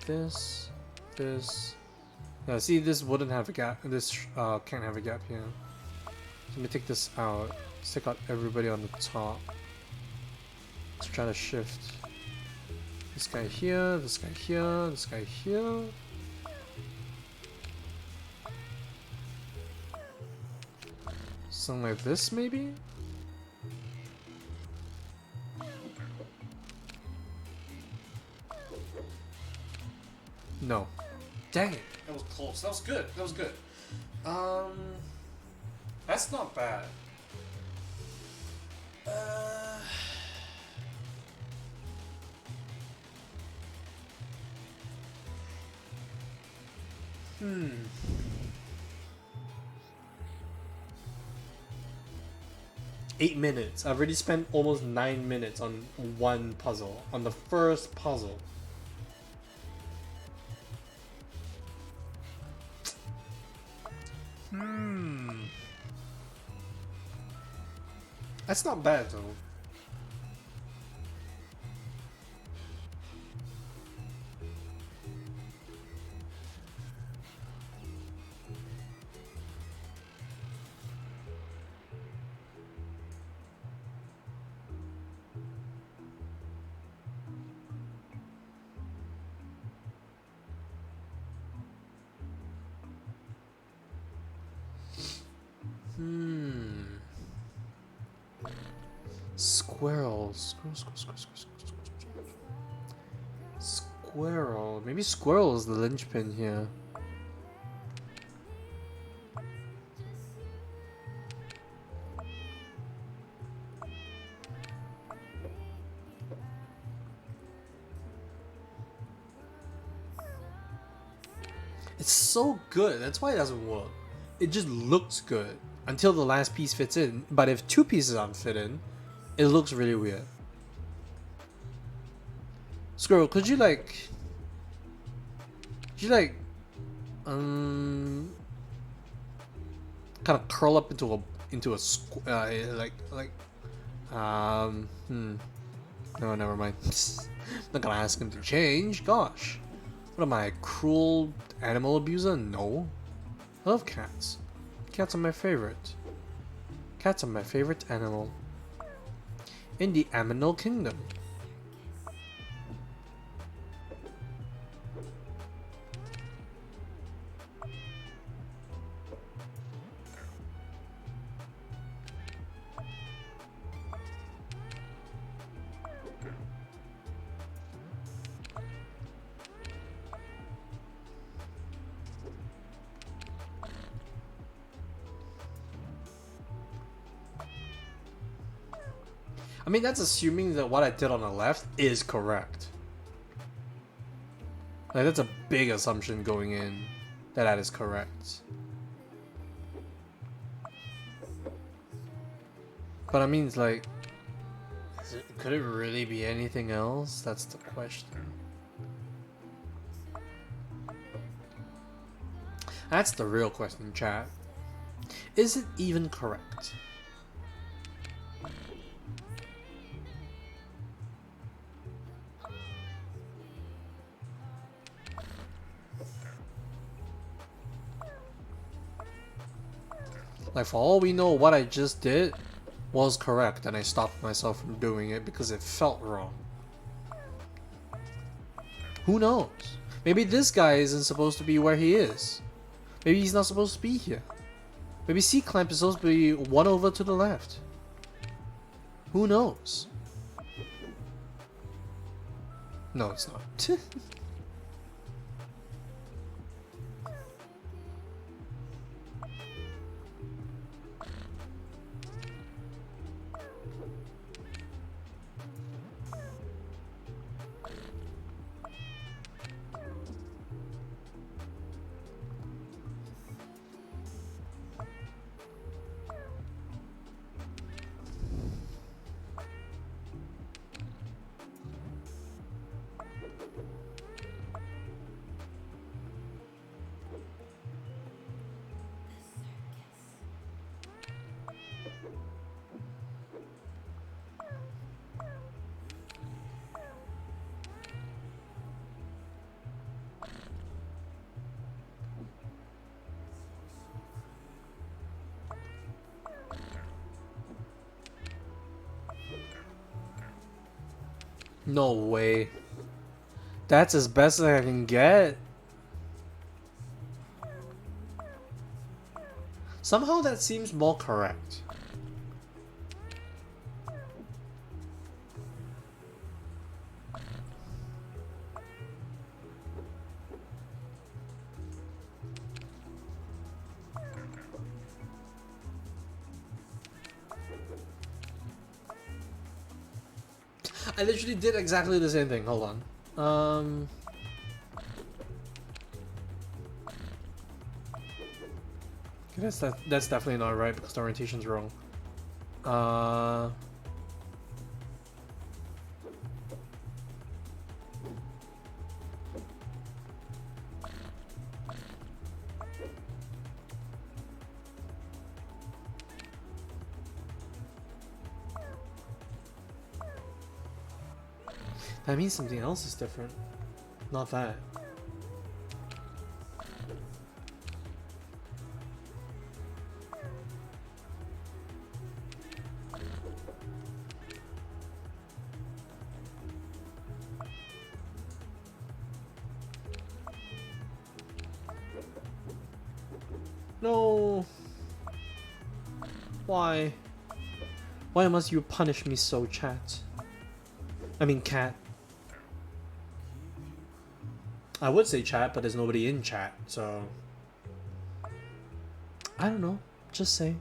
This. Yeah, see, this wouldn't have a gap. This can't have a gap here. So let me take this out. Let's take out everybody on the top. Let's try to shift. This guy here, this guy here, this guy here. Something like this, maybe? No. Dang it. That was close. That was good. That was good. That's not bad. Hmm. Eight minutes. I've already spent almost 9 minutes on one puzzle. On the first puzzle. That's not bad though. Squirrels. Squirrel. Maybe squirrel is the linchpin here. It's so good. That's why it doesn't work. It just looks good until the last piece fits in. But if two pieces aren't fit in, it looks really weird. Squirrel, could you like kind of curl up into a no, never mind. Not gonna ask him to change. Gosh, what am I, a cruel animal abuser? No, I love cats. Cats are my favorite. Cats are my favorite animal in the animal kingdom. I mean, that's assuming that what I did on the left is correct. Like, that's a big assumption going in that that is correct. But I mean, it's like, could it really be anything else? That's the question. That's the real question, chat. Is it even correct? Like, for all we know, what I just did was correct, and I stopped myself from doing it because it felt wrong. Who knows? Maybe this guy isn't supposed to be where he is. Maybe he's not supposed to be here. Maybe C-Clamp is supposed to be one over to the left. Who knows? No, it's not. No way. That's as best as I can get. Somehow that seems more correct. I literally did exactly the same thing. Hold on. That's definitely not right because the orientation's wrong. That means something else is different. Not that. No. Why? Why must you punish me so, chat? I mean, cat. I would say chat, but there's nobody in chat, so... I don't know. Just saying.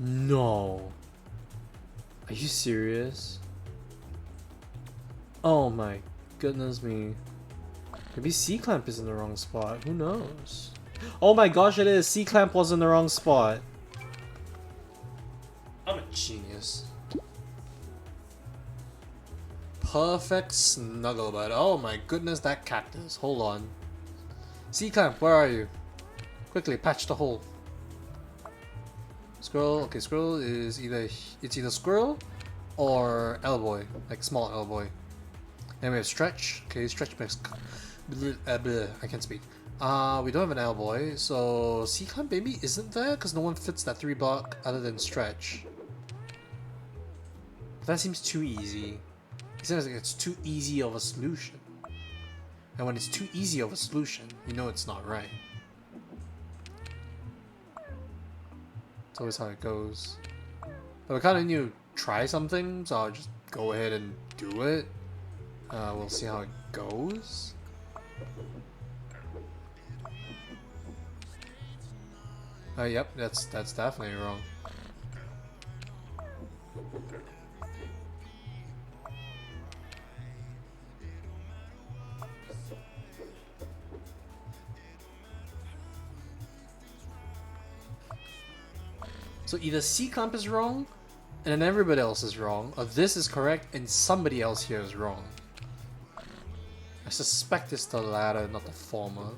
No. Are you serious? Oh my goodness me. Maybe C-clamp is in the wrong spot. Who knows? Oh my gosh, it is. C-clamp was in the wrong spot. I'm a genius. Perfect snuggle bud. Oh my goodness, that cactus. Hold on. C-clamp, where are you? Quickly, patch the hole. Squirrel. Okay, squirrel is either squirrel or L-boy, like small L-boy. And we have stretch. Okay, stretch makes. I can't speak. We don't have an L-boy, so C-clamp maybe isn't there because no one fits that 3-block other than stretch. That seems too easy. It seems like it's too easy of a solution. And when it's too easy of a solution, you know it's not right. It's always how it goes. But we kind of need to try something, so I'll just go ahead and do it. We'll see how it goes. Yep, that's definitely wrong. So either C-clamp is wrong, and then everybody else is wrong, or this is correct and somebody else here is wrong. I suspect it's the latter, not the former.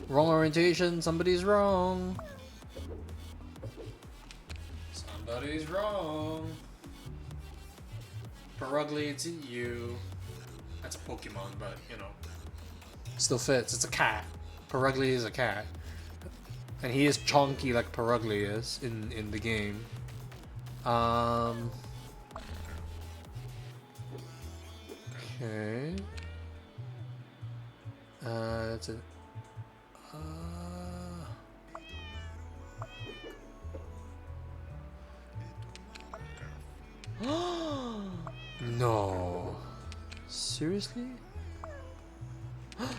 Wrong orientation, somebody's wrong. Somebody's wrong. Perugly, it's you. That's a Pokemon, but you know. Still fits, it's a cat. Perugly is a cat. And he is chonky like Perugly is in the game. Okay. That's it. No. Seriously?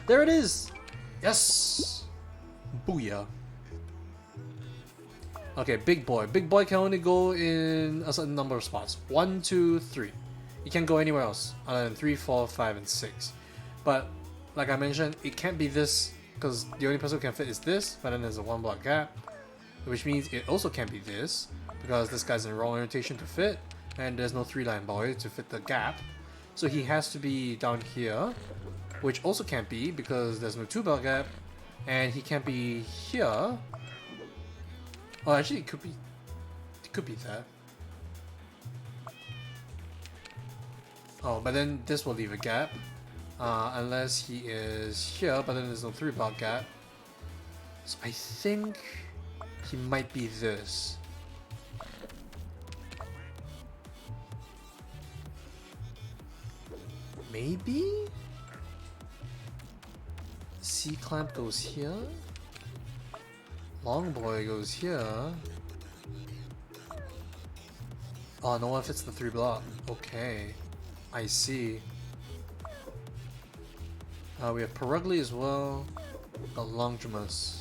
There it is! Yes! Booyah. Okay, big boy. Big boy can only go in a certain number of spots. 1, 2, 3. He can't go anywhere else other than 3, 4, 5, and 6. But, like I mentioned, it can't be this because the only person who can fit is this, but then there's a 1 block gap. Which means it also can't be this because this guy's in the wrong orientation to fit, and there's no 3-line boy to fit the gap. So he has to be down here, which also can't be because there's no 2-block gap, and he can't be here. Oh, actually, it could be that. Oh, but then this will leave a gap, unless he is here. But then there's no 3-block gap. So I think he might be this. Maybe? C-clamp goes here. Long boy goes here. Oh, no one fits the 3-block. Okay. I see. We have Perugly as well. Got Longdramus.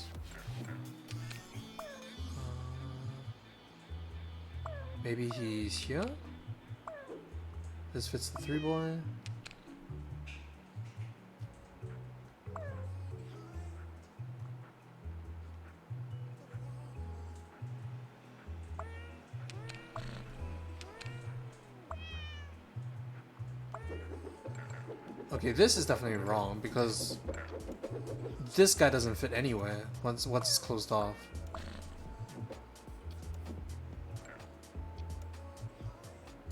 Maybe he's here? This fits the 3-boy. Okay, this is definitely wrong because this guy doesn't fit anywhere once it's closed off.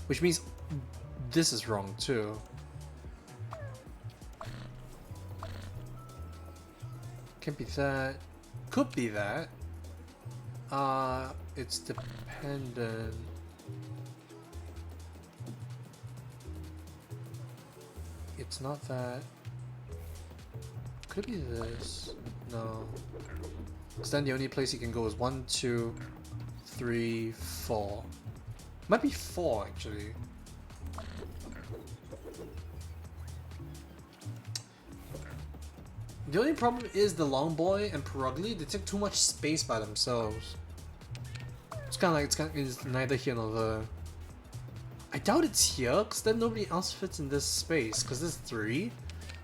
Which means this is wrong too. Can't be that. Could be that. It's dependent. It's not that. Could be this. No. Because then the only place he can go is 1, 2, 3, 4. Might be 4 actually. The only problem is the long boy and Perugly, they take too much space by themselves. It's kind of like it's neither here nor there. I doubt it's here, because then nobody else fits in this space, because this is 3,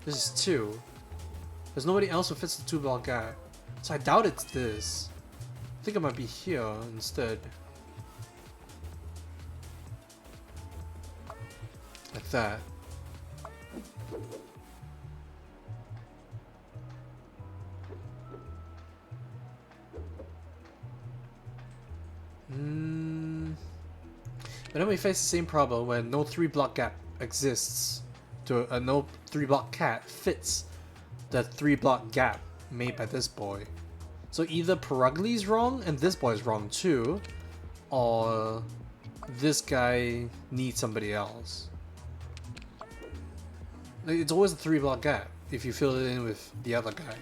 this is 2. There's nobody else who fits the 2-block gap. So I doubt it's this. I think it might be here instead. Like that. But then we face the same problem when no 3-block gap exists. No 3-block cat fits the 3-block gap made by this boy. So either Perugly's wrong and this boy's wrong too, or this guy needs somebody else. It's always a 3-block gap if you fill it in with the other guy.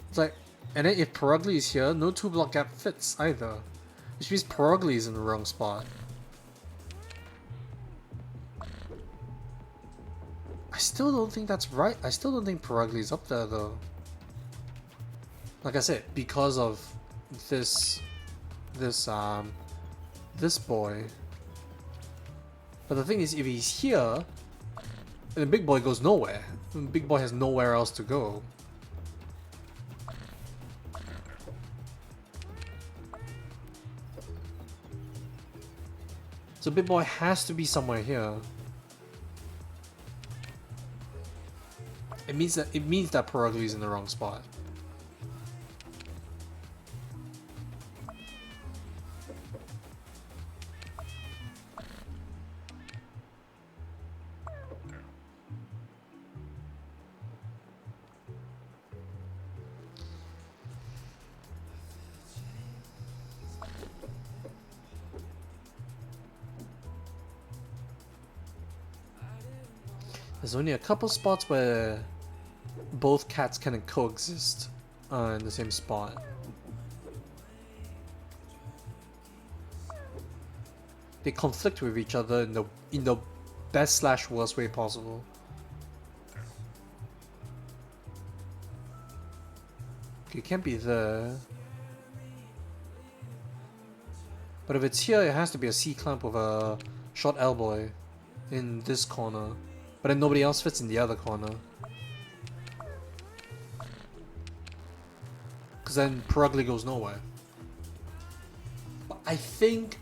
It's like, and then if Perugly is here, no 2-block gap fits either. Which means Perugly is in the wrong spot. I still don't think that's right. I still don't think Perugly is up there though. Like I said, because of this boy. But the thing is, if he's here, then Big Boy goes nowhere. Big Boy has nowhere else to go. So Big Boy has to be somewhere here. It means that Perugly is in the wrong spot. There's only a couple spots where both cats can coexist in the same spot. They conflict with each other in the best / worst way possible. Okay, it can't be there. But if it's here, it has to be a C-clamp with a short elbow in this corner. But then nobody else fits in the other corner. Because then Perugly goes nowhere. But I think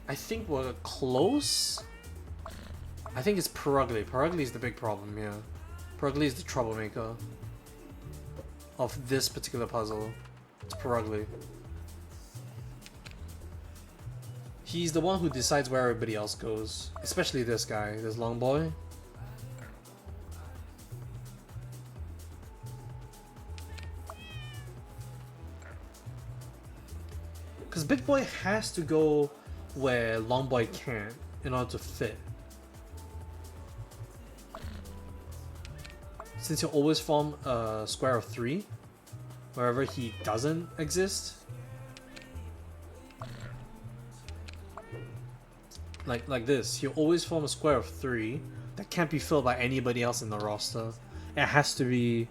we're close. I think it's Perugly. Perugly is the big problem here. Perugly is the troublemaker of this particular puzzle. It's Perugly. He's the one who decides where everybody else goes. Especially this guy, this long boy. Because Big Boy has to go where Long Boy can't in order to fit. Since he'll always form a square of 3 wherever he doesn't exist. Like this, he'll always form a square of 3 that can't be filled by anybody else in the roster. It has to be,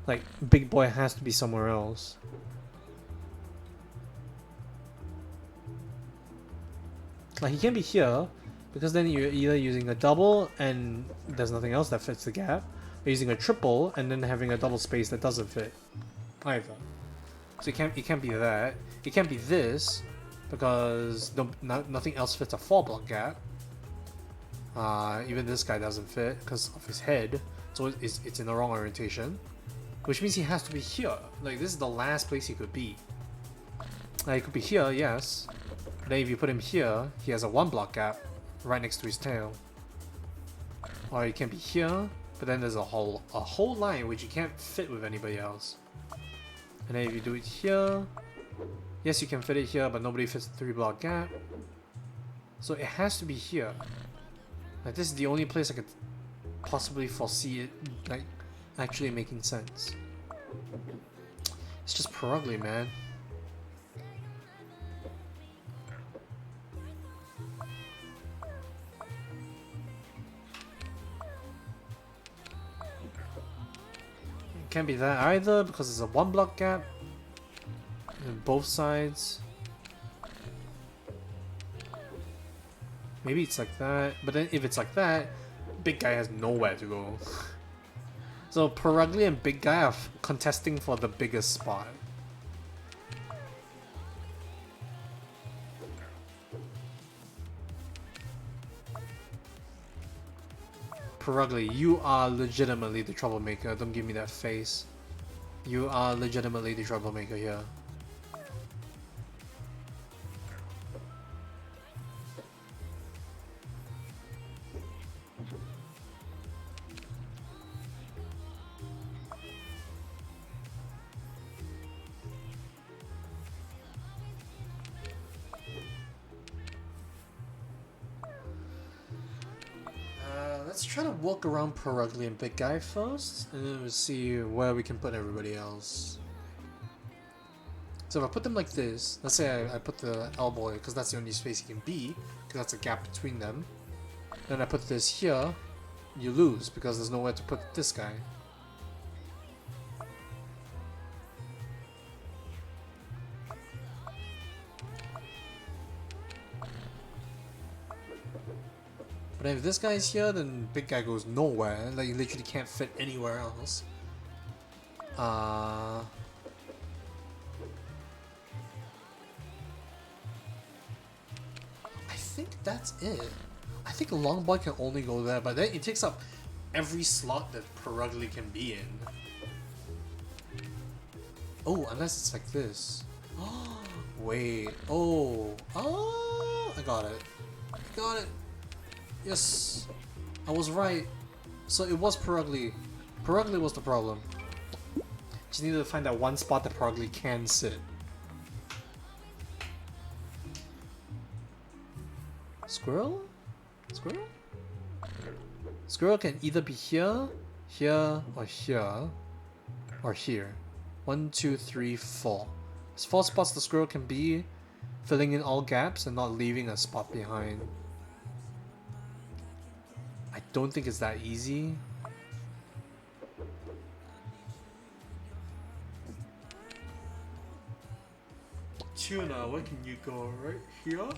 like, Big Boy has to be somewhere else. Like, he can't be here, because then you're either using a double and there's nothing else that fits the gap, or using a triple and then having a double space that doesn't fit either. So it can't be that. It can't be this, because nothing else fits a 4-block gap. Even this guy doesn't fit because of his head, so it's in the wrong orientation, which means he has to be here. Like, this is the last place he could be. He could be here, yes. But then if you put him here, he has a 1-block gap right next to his tail. Or he can be here, but then there's a whole line which you can't fit with anybody else. And then if you do it here, yes, you can fit it here, but nobody fits the 3-block gap. So it has to be here. Like, this is the only place I could possibly foresee it, like, actually making sense. It's just Perugly, man. It can't be that either because it's a 1-block gap on both sides. Maybe it's like that, but then if it's like that, Big Guy has nowhere to go. So Perugly and Big Guy are contesting for the biggest spot. Perugly, you are legitimately the troublemaker. Don't give me that face. You are legitimately the troublemaker here. Let's try to walk around Perugly and Big Guy first, and then we'll see where we can put everybody else. So if I put them like this, let's say I put the elbow because that's the only space he can be, because that's a gap between them. Then I put this here, you lose because there's nowhere to put this guy. But if this guy is here, then Big Guy goes nowhere. Like, you literally can't fit anywhere else. I think that's it. I think Long Boy can only go there, but then it takes up every slot that Perugly can be in. Oh, unless it's like this. Wait. Oh, I got it. I got it. Yes, I was right. So it was Perugly. Perugly was the problem. Just needed to find that one spot that Perugly can sit. Squirrel? Squirrel? Squirrel can either be here, here, or here, or here. 1, 2, 3, 4. There's 4 spots the squirrel can be, filling in all gaps and not leaving a spot behind. I don't think it's that easy. Tuna, where can you go? Right here?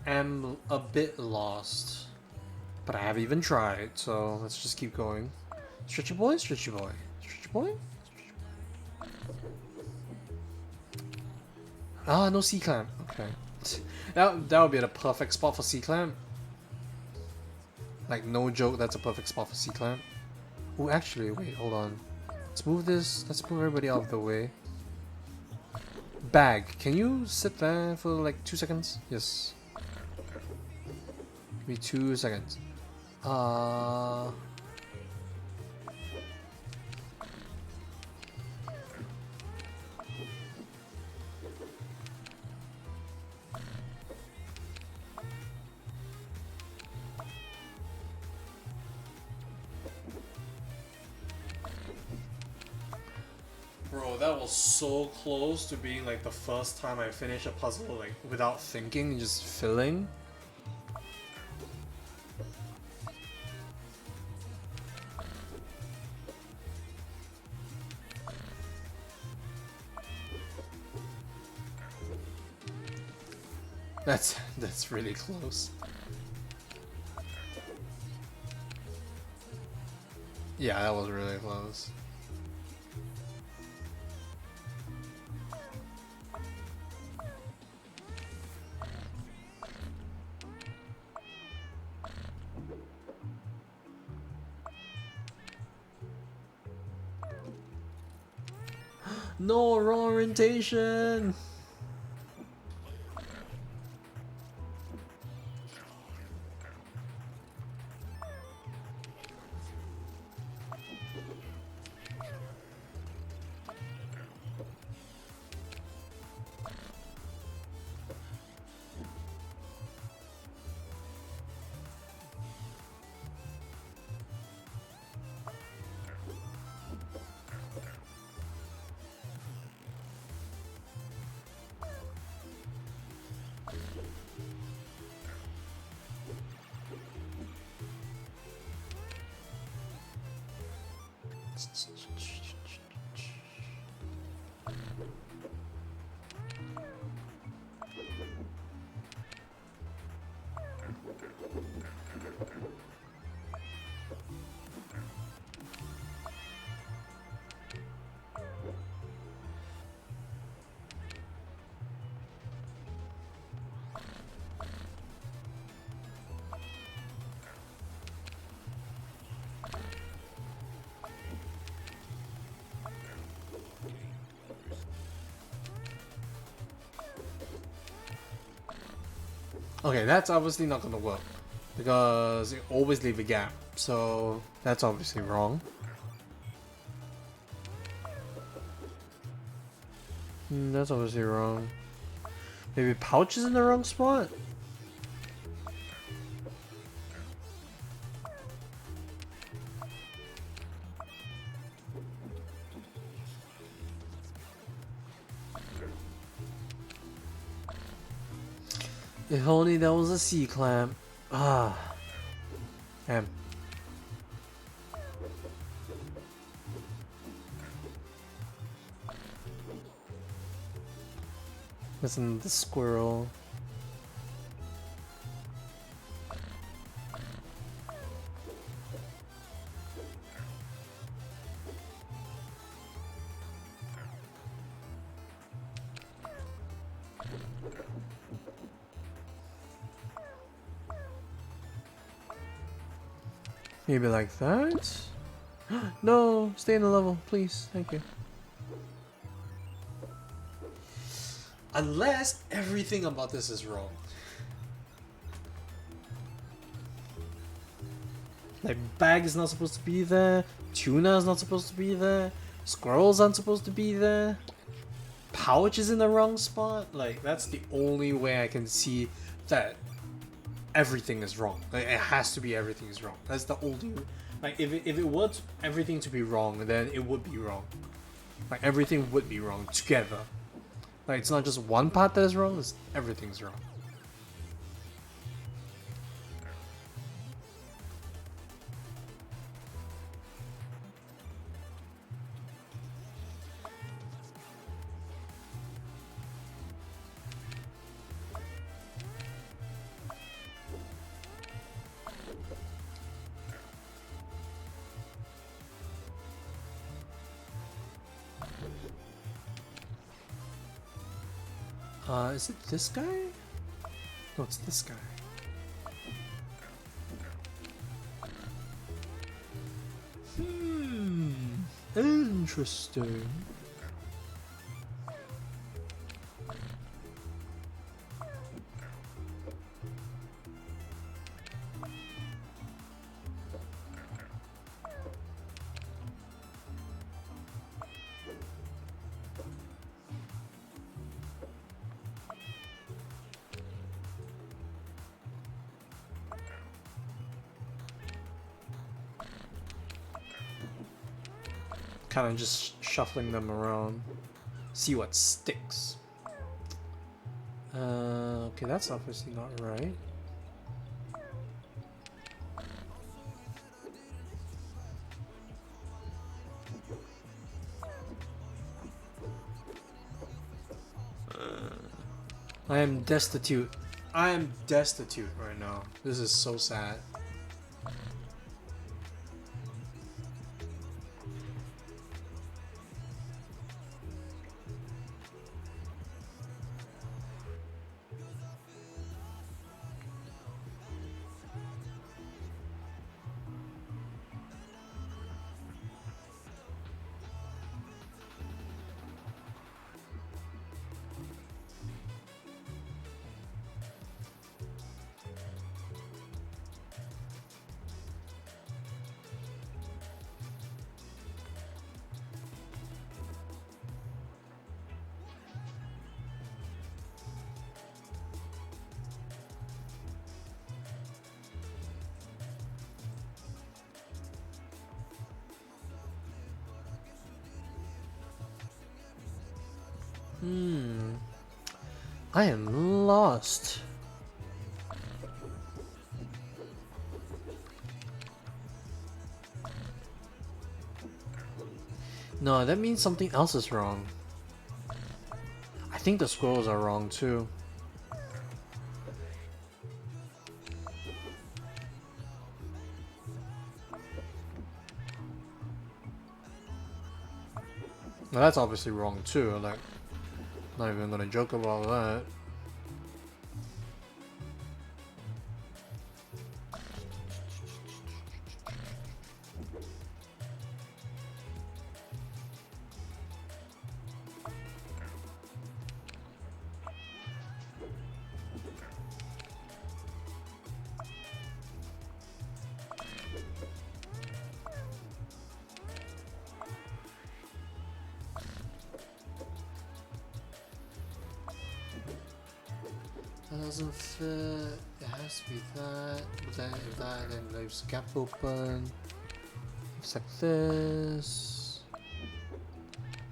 I'm a bit lost, but I haven't even tried, so let's just keep going. Stretchy boy, stretchy boy, stretchy boy. Ah, no C-clamp. Okay, that would be the perfect spot for C-clamp. Like no joke, that's a perfect spot for C-clamp. Oh, actually, wait, hold on. Let's move this. Let's move everybody out of the way. Bag, can you sit there for like 2 seconds? Yes. Give me 2 seconds. Bro, that was so close to being like the first time I finished a puzzle like without thinking, just filling. That's really close. Yeah, that was really close. No, wrong orientation. Okay, that's obviously not gonna work because you always leave a gap, so that's obviously wrong. That's obviously wrong. Maybe pouch is in the wrong spot? If only that was a C-clamp. Ah. Damn. Listen, the squirrel. Maybe like that? No, stay in the level, please. Thank you. Unless everything about this is wrong. Like, bag is not supposed to be there, tuna is not supposed to be there, squirrels aren't supposed to be there, pouch is in the wrong spot. Like, that's the only way I can see that everything is wrong. Like, it has to be everything is wrong. That's the only... Like, if it was everything to be wrong, then it would be wrong. Like, everything would be wrong together. Like, it's not just one part that is wrong, it's everything's wrong. Is it this guy? No, it's this guy. Interesting. Kind of just shuffling them around, see what sticks. Okay, that's obviously not right. I am destitute. I am destitute right now. This is so sad. I am lost. No, that means something else is wrong. I think the squirrels are wrong too. Now that's obviously wrong too, like, not even gonna joke about that. That doesn't fit. It has to be that. But then if that, then leaves a gap open. It's like this.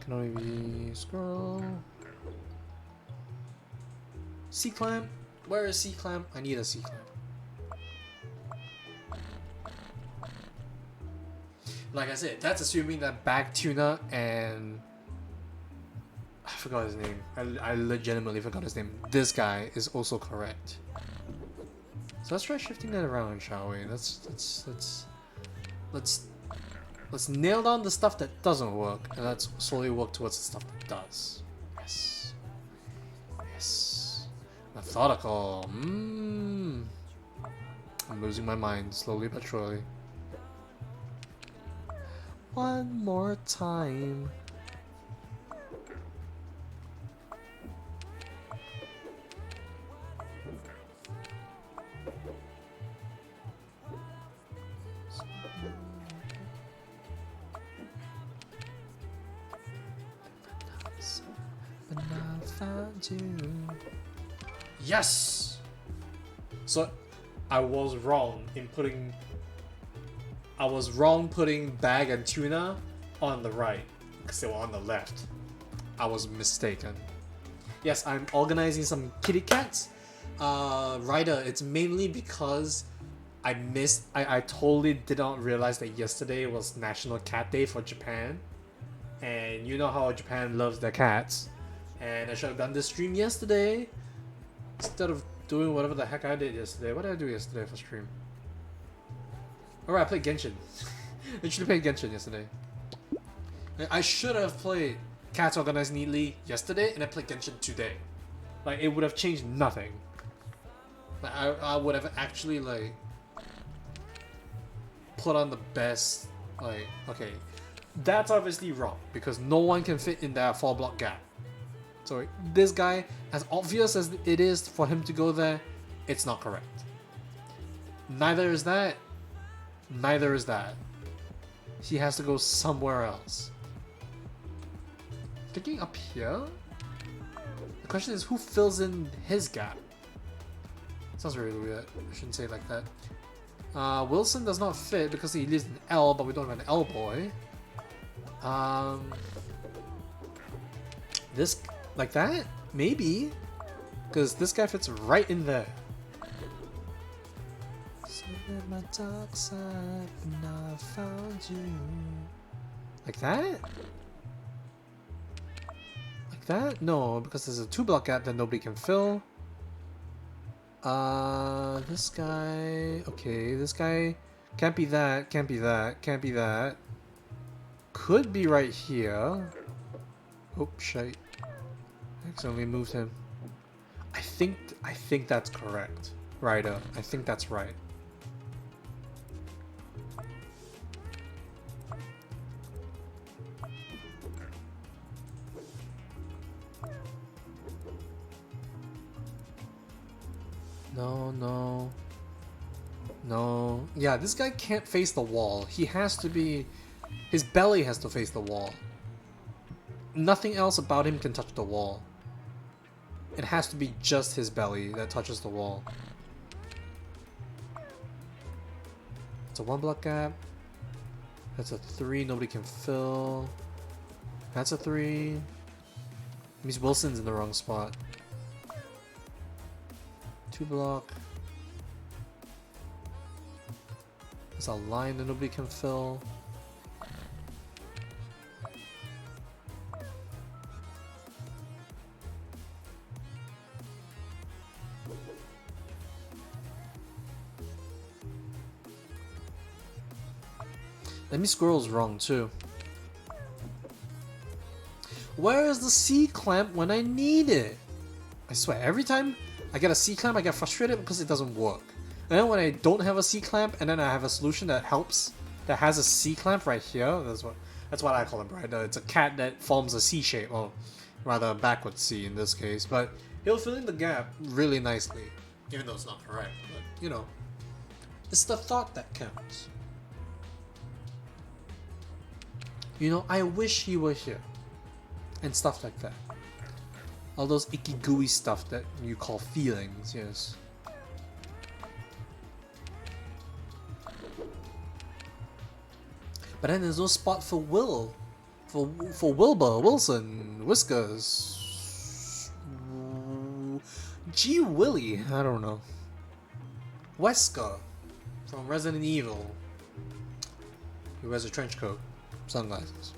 Can only be scroll. C clamp. Where is C clamp? I need a C clamp. Like I said, that's assuming that bag tuna and I forgot his name. I legitimately forgot his name. This guy is also correct. So let's try shifting that around, shall we? Let's nail down the stuff that doesn't work, and let's slowly work towards the stuff that does. Yes. Yes. Methodical. I'm losing my mind slowly but surely. One more time. Yes! So I was wrong putting bag and tuna on the right because they were on the left. I was mistaken. Yes, I'm organizing some kitty cats. Ryder, it's mainly because I totally did not realize that yesterday was National Cat Day for Japan. And you know how Japan loves their cats. And I should have done this stream yesterday instead of doing whatever the heck I did yesterday. What did I do yesterday for stream? Alright, I played Genshin. I should have played Genshin yesterday. I should have played Cats Organized Neatly yesterday and I played Genshin today. Like, it would have changed nothing. Like, I would have actually, like, put on the best, like, okay. That's obviously wrong because no one can fit in that 4-block gap. So this guy, as obvious as it is for him to go there, it's not correct. Neither is that. Neither is that. He has to go somewhere else. Thinking up here? The question is, who fills in his gap? Sounds really weird. I shouldn't say it like that. Wilson does not fit because he lives in L, but we don't have an L boy. This, like that? Maybe. Because this guy fits right in there. My dark side, and I found you. Like that? Like that? No, because there's a 2-block gap that nobody can fill. This guy... Okay, this guy... Can't be that, can't be that, can't be that. Could be right here. Oh, shite. I accidentally moved him. I think that's correct. Ryder. I think that's right. No. No. Yeah, this guy can't face the wall. He has to be... His belly has to face the wall. Nothing else about him can touch the wall. It has to be just his belly that touches the wall. It's a 1-block gap. That's a 3, nobody can fill. That's a 3. Means Wilson's in the wrong spot. 2-block. There's a line that nobody can fill. That Squirrel's wrong too. Where is the C-clamp when I need it? I swear, every time I get a C-clamp, I get frustrated because it doesn't work. And then when I don't have a C-clamp, and then I have a solution that helps, that has a C-clamp right here, that's what I call it, right? It's a cat that forms a C shape, or rather a backward C in this case, but he'll fill in the gap really nicely, even though it's not correct, but, you know, it's the thought that counts. You know, I wish he were here. And stuff like that. All those icky gooey stuff that you call feelings, yes. But then there's no spot for Will. For Wilbur, Wilson, Whiskers. G. Willie, I don't know. Wesker from Resident Evil. He wears a trench coat, sunglasses.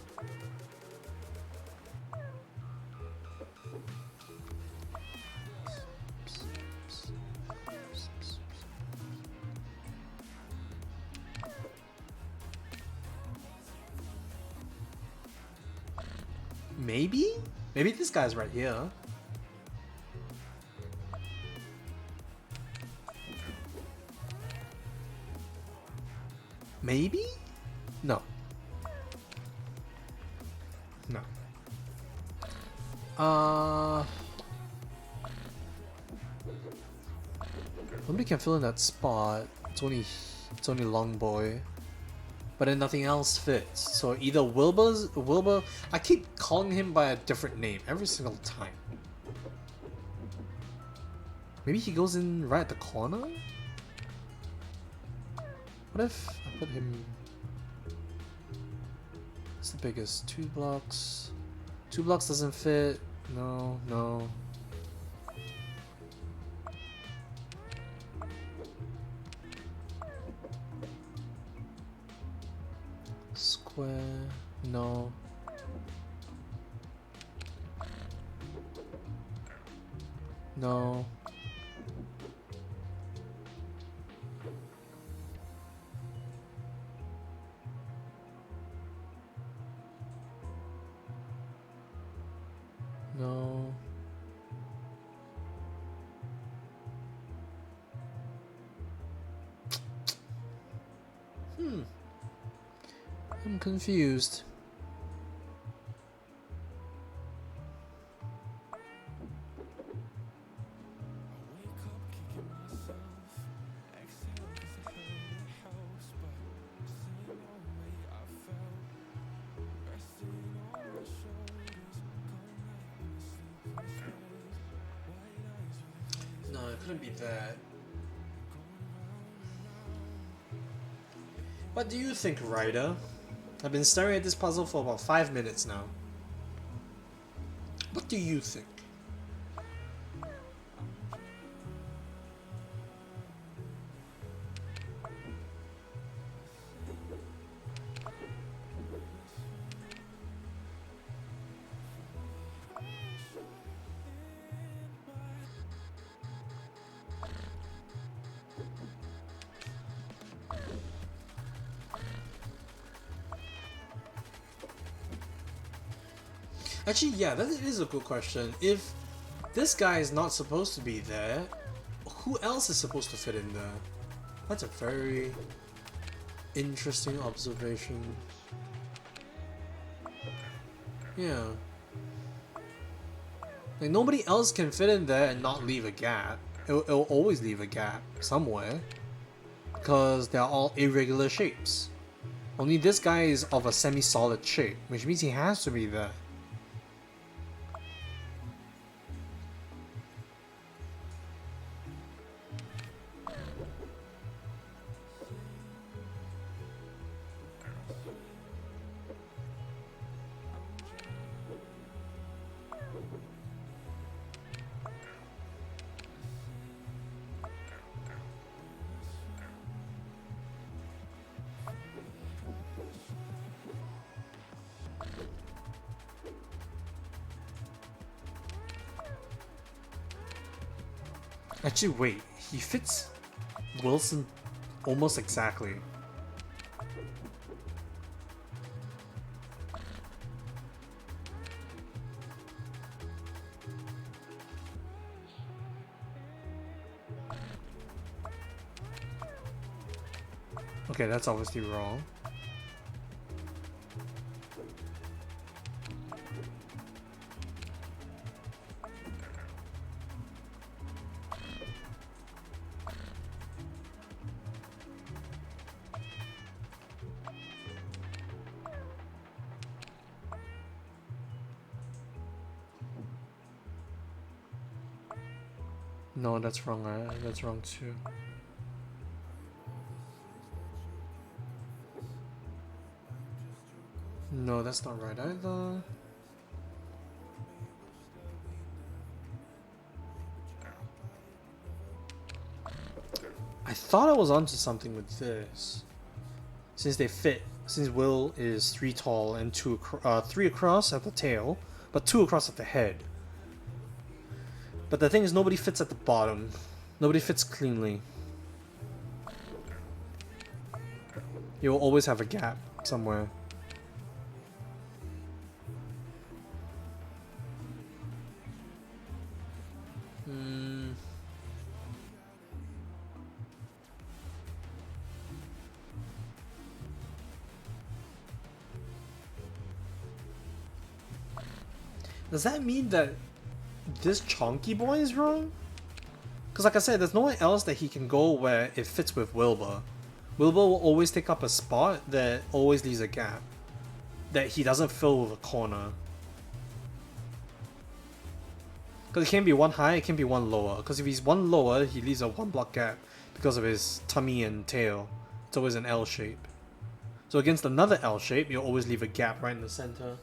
Maybe? Maybe this guy's right here. Maybe? No. No. Nobody can fill in that spot. It's only Long Boy. But then nothing else fits. So either Wilbur, I keep calling him by a different name every single time. Maybe he goes in right at the corner? What if I put him... What's the biggest? 2 blocks. 2 blocks doesn't fit. No, no. Square. No. No. No. I'm confused. No, it couldn't be that. What do you think, Ryder? I've been staring at this puzzle for about 5 minutes now. What do you think? Actually, yeah, that is a good question. If this guy is not supposed to be there, who else is supposed to fit in there? That's a very interesting observation. Yeah. Like, nobody else can fit in there and not leave a gap. It'll always leave a gap somewhere. Because they're all irregular shapes. Only this guy is of a semi-solid shape, which means he has to be there. Actually, wait, he fits Wilson almost exactly. Okay, that's obviously wrong. No, that's wrong. That's wrong too. No, that's not right either. I thought I was onto something with this, since they fit since Will is 3 tall and 3 across at the tail, but 2 across at the head. But the thing is, nobody fits at the bottom. Nobody fits cleanly. You will always have a gap somewhere. Does that mean that this chonky boy is wrong? Because like I said, there's nowhere else that he can go where it fits with Wilbur. Wilbur will always take up a spot that always leaves a gap that he doesn't fill with a corner. Because it can be one high, it can be one lower. Because if he's one lower, he leaves a 1 block gap because of his tummy and tail. It's always an L shape. So against another L shape, you'll always leave a gap right in the center.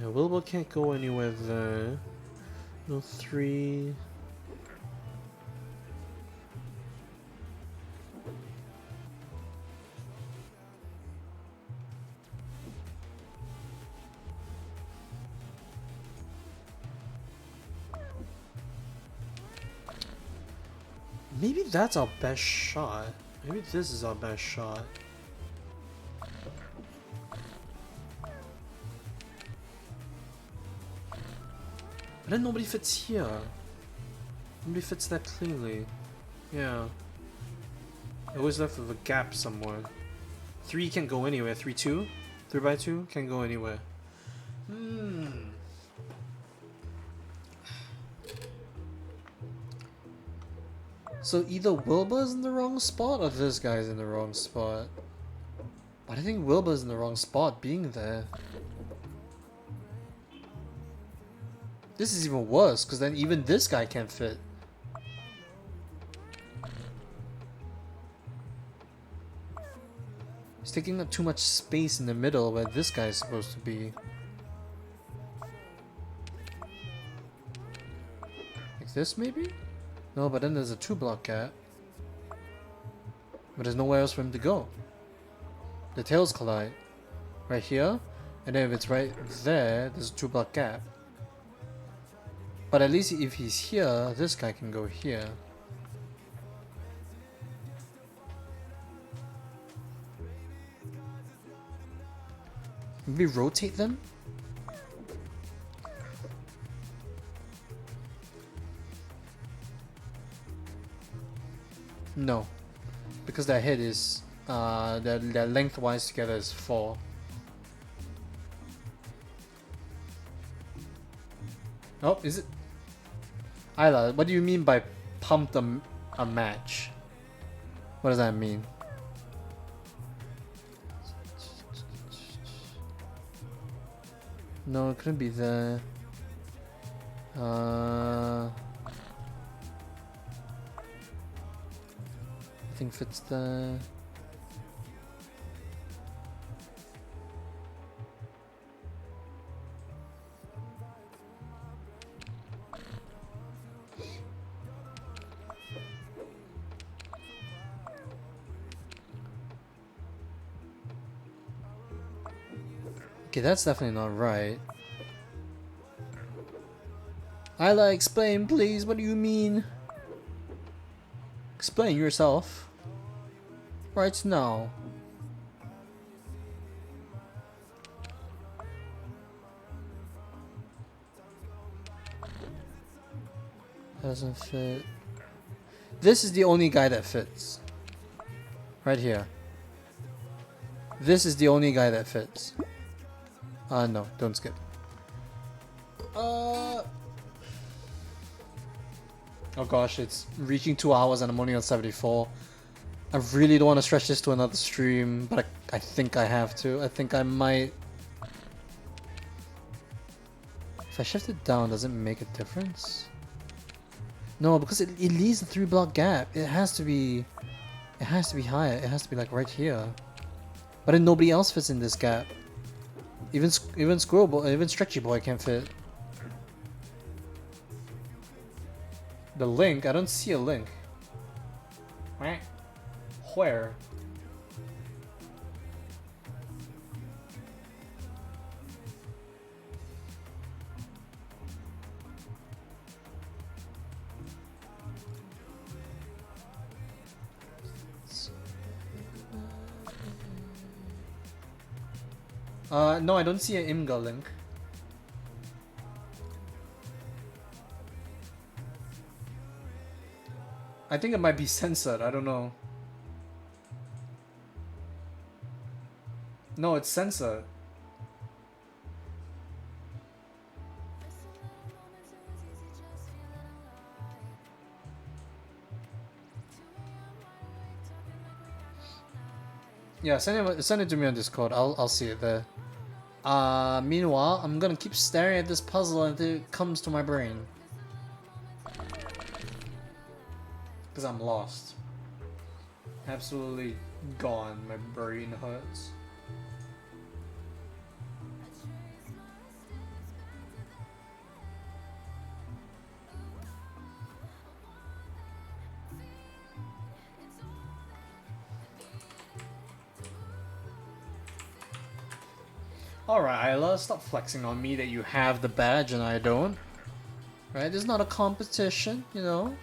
Yeah, Wilbur can't go anywhere there. No 3. Maybe that's our best shot. Maybe this is our best shot. But then nobody fits here. Nobody fits that cleanly. Yeah. Always left with a gap somewhere. 3 can't go anywhere. 3-2? 3x2 can't go anywhere. So either Wilbur's in the wrong spot or this guy's in the wrong spot. But I think Wilbur's in the wrong spot being there. This is even worse, because then even this guy can't fit. He's taking up too much space in the middle where this guy is supposed to be. Like this maybe? No, but then there's a 2 block gap. But there's nowhere else for him to go. The tails collide. Right here. And then if it's right there, there's a 2 block gap. But at least if he's here, this guy can go here. Maybe rotate them? No. Because their head is, their lengthwise together is 4. Oh, is it? Isla, what do you mean by pumped a match? What does that mean? No, it couldn't be there. I think fits there. Okay, that's definitely not right. Isla, explain, please. What do you mean? Explain yourself. Right now. Doesn't fit. This is the only guy that fits. Right here. This is the only guy that fits. No, don't skip. Oh gosh, it's reaching 2 hours and I'm only on 74. I really don't want to stretch this to another stream, but I think I have to. I think I might If I shift it down, does it make a difference? No, because it leaves a 3-block gap. It has to be higher. It has to be like right here. But then nobody else fits in this gap. Even Squirrel Boy, even Stretchy Boy can't fit. The link, I don't see a link. Where? No, I don't see an Imga link. I think it might be censored, I don't know. No, it's censored. Yeah, send it to me on Discord. I'll see it there. Meanwhile, I'm gonna keep staring at this puzzle until it comes to my brain. Because I'm lost. Absolutely gone. My brain hurts. Alright, Isla, stop flexing on me that you have the badge and I don't. Right? This is not a competition, you know?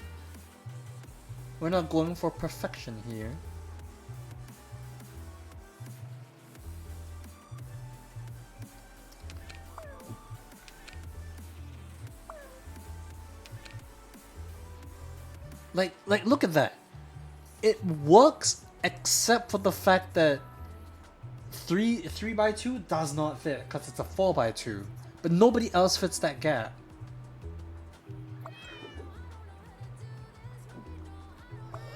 We're not going for perfection here. Like, look at that. It works except for the fact that 3x2 does not fit because it's a 4x2, but nobody else fits that gap.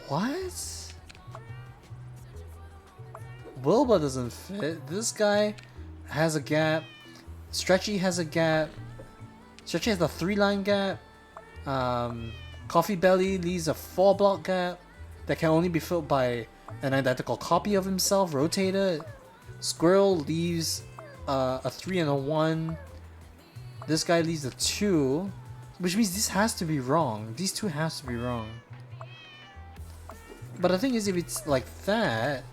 What? Wilbur doesn't fit. This guy has a gap. Stretchy has a gap. Stretchy has a 3-line gap. Coffee Belly leaves a 4-block gap that can only be filled by an identical copy of himself, rotated. Squirrel leaves a 3 and a 1. This guy leaves a 2, which means this has to be wrong. These two has to be wrong. But the thing is, if it's like that,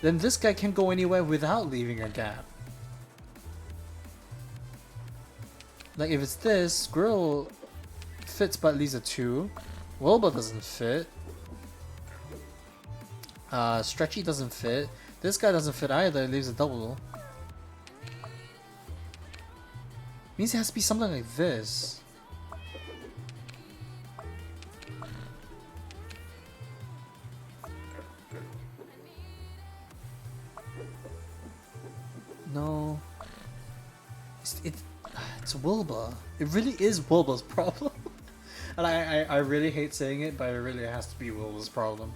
then this guy can go anywhere without leaving a gap. Like if it's this, Squirrel fits but leaves a 2. Wilbur doesn't fit. Stretchy doesn't fit. This guy doesn't fit either, it leaves a double. Means it has to be something like this. No. It's Wilbur. It really is Wilbur's problem. And I really hate saying it, but it really has to be Wilbur's problem.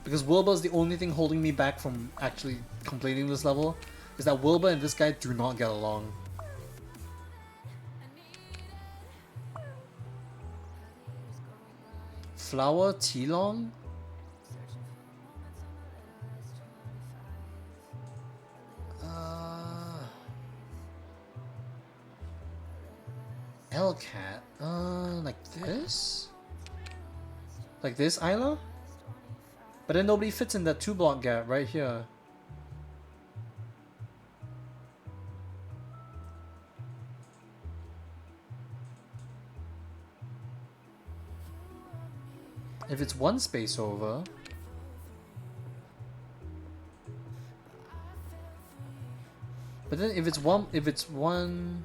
Because Wilbur is the only thing holding me back from actually completing this level. Is that Wilbur and this guy do not get along. Flower T-Long? Hellcat. Like this? Like this, Isla? But then nobody fits in that 2-block gap right here. If it's one space over... But then if it's one...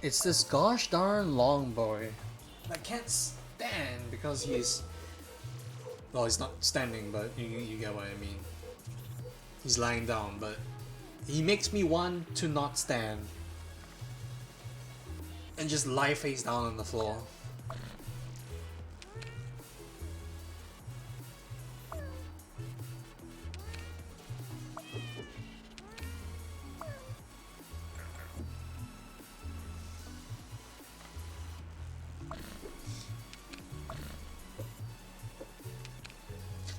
It's this gosh darn long boy. I can't stand because he's... Well, he's not standing, but you get what I mean. He's lying down, but he makes me want to not stand and just lie face down on the floor.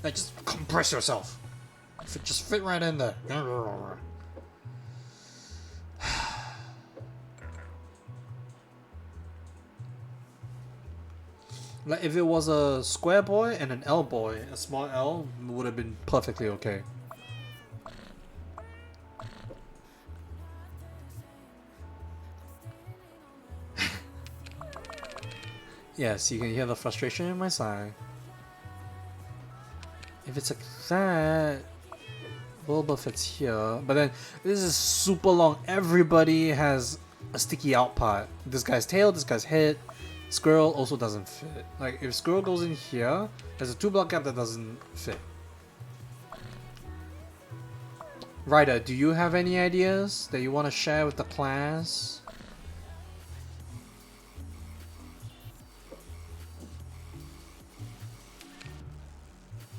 Like, just compress yourself. Just fit right in there. Like, if it was a square boy and an L boy, a small L would have been perfectly okay. Yes, you can hear the frustration in my sigh. If it's like that, Wilbur fits here. But then this is super long. Everybody has a sticky out part. This guy's tail, this guy's head. Squirrel also doesn't fit. Like, if Squirrel goes in here, there's a 2-block gap that doesn't fit. Ryder, do you have any ideas that you want to share with the class?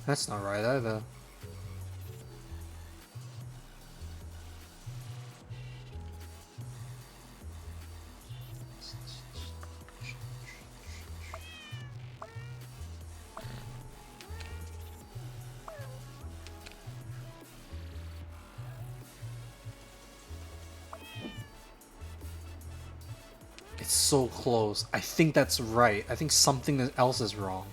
That's not right either. It's so close. I think that's right. I think something else is wrong.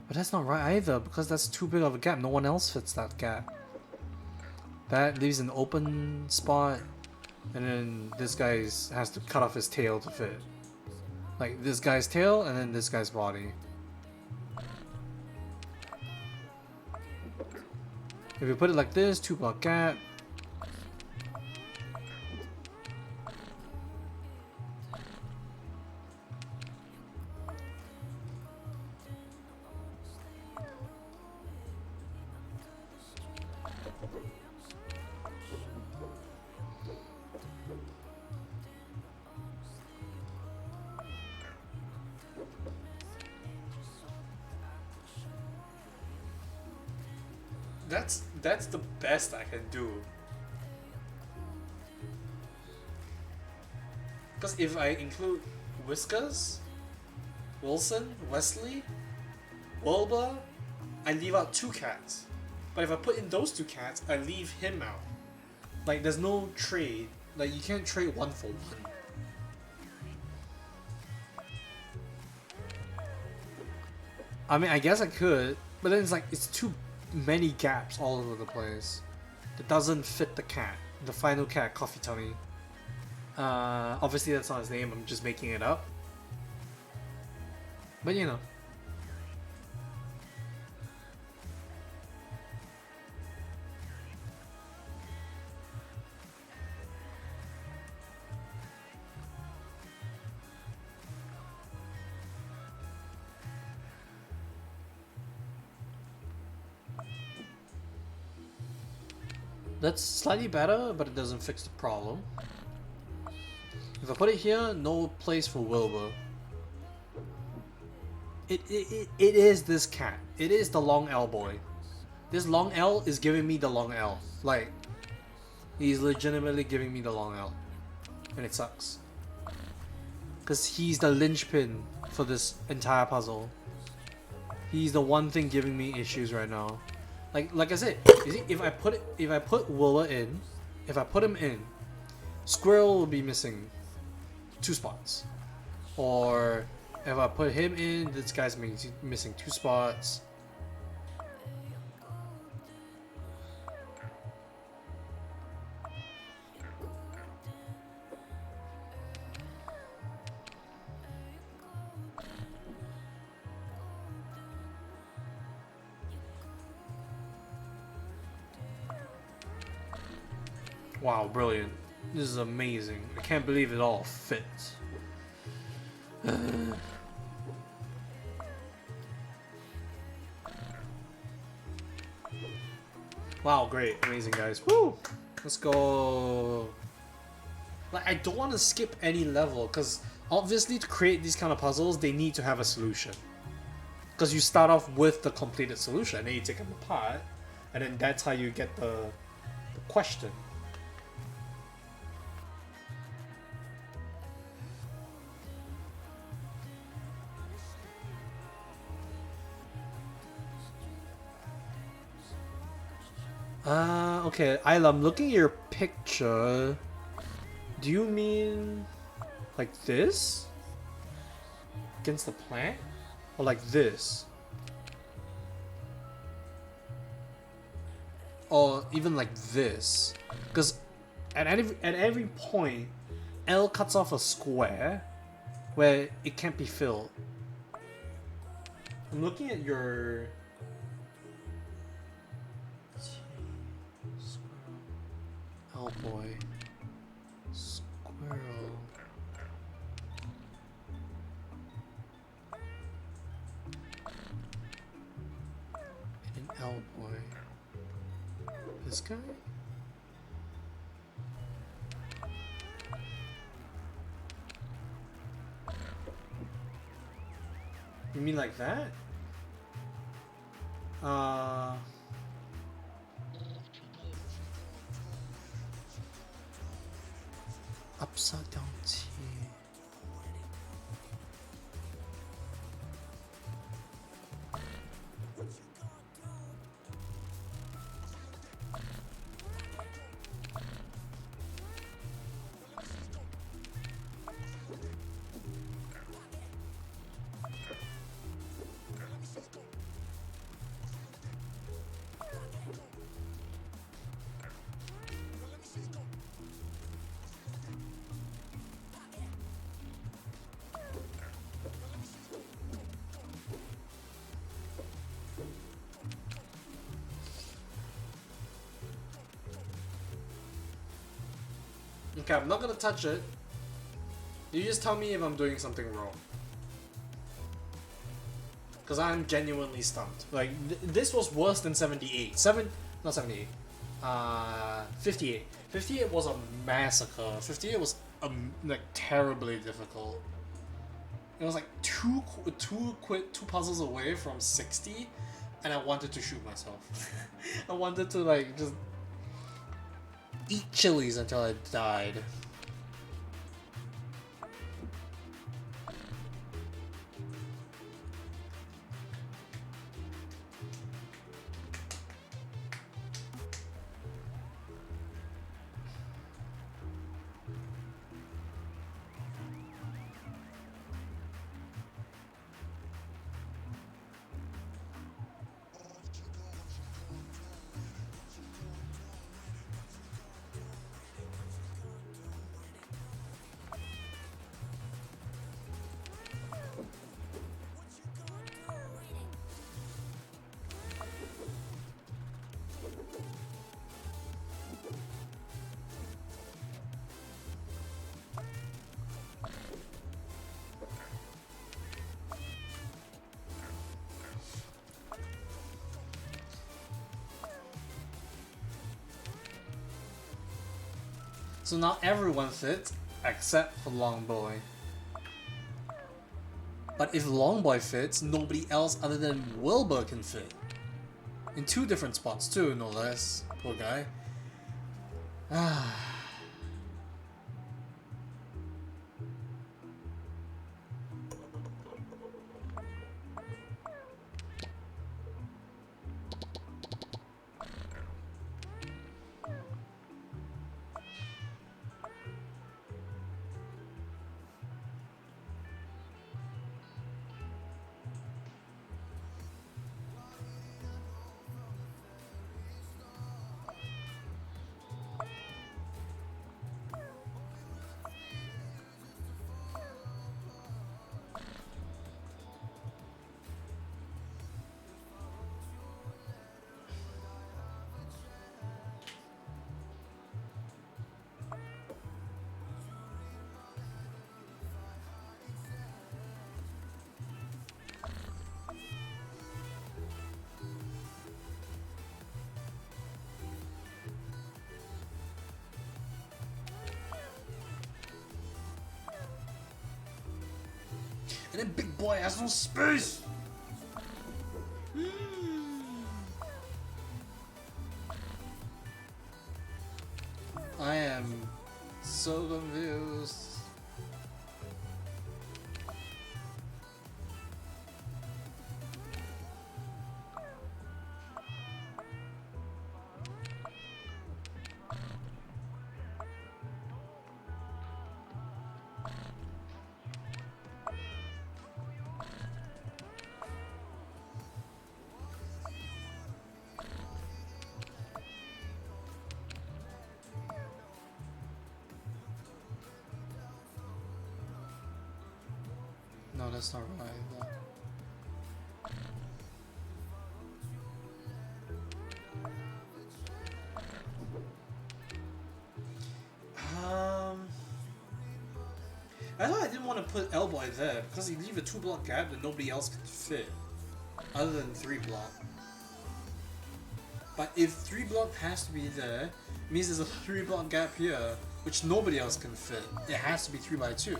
But that's not right either, because that's too big of a gap. No one else fits that gap. That leaves an open spot, and then this guy has to cut off his tail to fit. Like, this guy's tail, and then this guy's body. If you put it like this, 2-block gap. That's the best I can do. Because if I include Whiskers, Wilson, Wesley, Wilbur, I leave out 2 cats. But if I put in those 2 cats, I leave him out. Like, there's no trade. Like, you can't trade 1 for 1. I mean, I guess I could, but then it's like, it's too many gaps all over the place. It doesn't fit the cat. The final cat, Coffee Tummy. Obviously that's not his name, I'm just making it up. But you know. That's slightly better, but it doesn't fix the problem. If I put it here, no place for Wilbur. It is this cat. It is the long L boy. This long L is giving me the long L. Like, he's legitimately giving me the long L. And it sucks. Because he's the linchpin for this entire puzzle. He's the one thing giving me issues right now. Like I said, you see, if I put Wilbur in, if I put him in, Squirrel will be missing 2 spots. Or if I put him in, this guy's missing 2 spots. Wow, brilliant. This is amazing. I can't believe it all fits. Wow, great. Amazing, guys. Woo! Let's go. Like, I don't want to skip any level, because obviously to create these kind of puzzles, they need to have a solution. Because you start off with the completed solution, and then you take them apart, and then that's how you get the question. Okay, Isla, I'm looking at your picture. Do you mean like this? Against the plant? Or like this? Or even like this? Because at every point, L cuts off a square where it can't be filled. I'm looking at your... Oh boy. Squirrel. And an L boy. This guy? You mean like that? Upside down T. Okay, I'm not gonna touch it. You just tell me if I'm doing something wrong. Because I'm genuinely stumped. Like, this was worse than 78. Not 78. 58. 58 was a massacre. 58 was, like, terribly difficult. It was like two puzzles away from 60, and I wanted to shoot myself. I wanted to, like, just eat chilies until I died. So now everyone fits, except for Long Boy. But if Long Boy fits, nobody else other than Wilbur can fit. In two different spots too, no less. Poor guy. And then big boy has no space! I am so confused. No, that's not right. I thought I didn't want to put L-Boy there because you leave a 2-block gap that nobody else can fit, other than 3-block. But if 3-block has to be there, it means there's a 3-block gap here, which nobody else can fit. It has to be 3x2.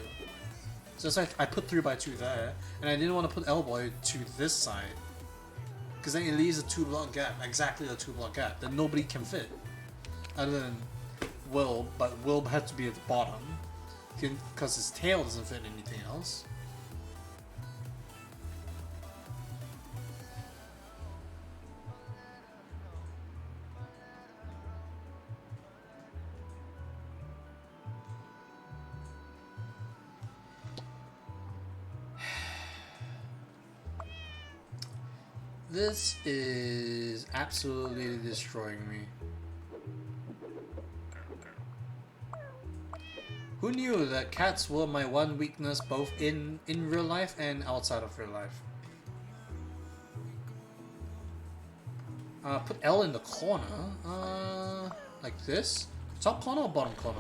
So it's like I put 3x2 there, and I didn't want to put L-Boy to this side. Because then it leaves a 2-block gap, exactly a 2-block gap, that nobody can fit. Other than Will, but Will had to be at the bottom. Because his tail doesn't fit anything else. This is absolutely destroying me. Who knew that cats were my one weakness both in real life and outside of real life? Put L in the corner. Like this? Top corner or bottom corner?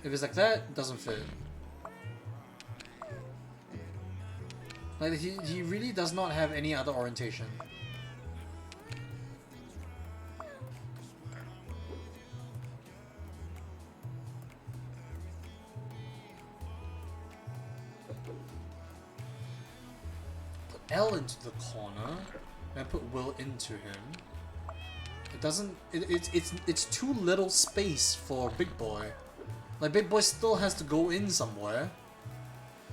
If it's like that, it doesn't fit. Like he really does not have any other orientation. Put L into the corner, and put Will into him. It doesn't. It's too little space for Big Boy. Like Big Boy still has to go in somewhere.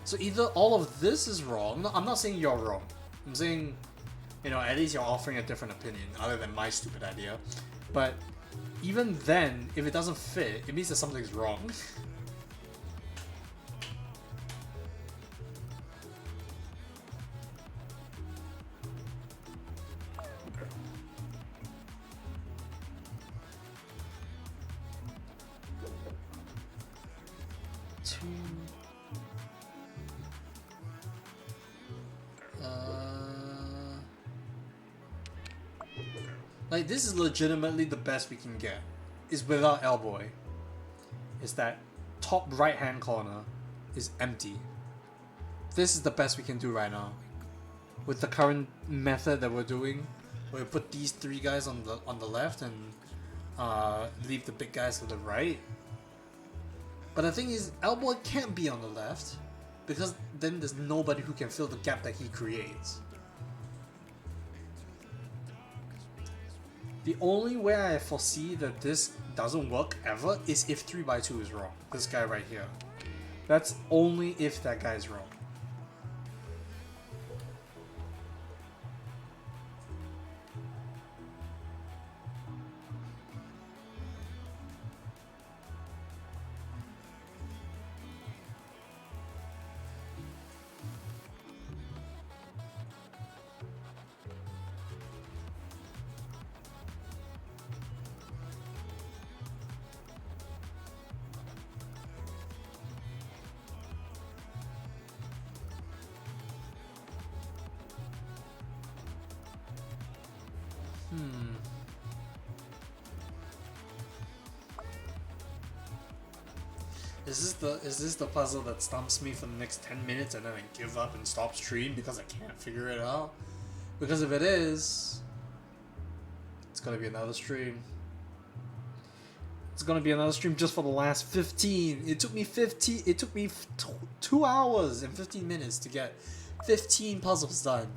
So either all of this is wrong. No, I'm not saying you're wrong. I'm saying, you know, at least you're offering a different opinion other than my stupid idea. But even then, if it doesn't fit, it means that something's wrong. Like, this is legitimately the best we can get. Is without L-Boy. Is that top right hand corner is empty. This is the best we can do right now. With the current method that we're doing, where we put these 3 guys on the left and leave the big guys to the right. But the thing is, L-Boy can't be on the left, because then there's nobody who can fill the gap that he creates. The only way I foresee that this doesn't work ever is if 3x2 is wrong. This guy right here. That's only if that guy is wrong. Is this the puzzle that stumps me for the next 10 minutes and then I give up and stop stream because I can't figure it out? Because if it is, it's gonna be another stream. It's gonna be another stream just for the last 15. It took me 2 hours and 15 minutes to get 15 puzzles done.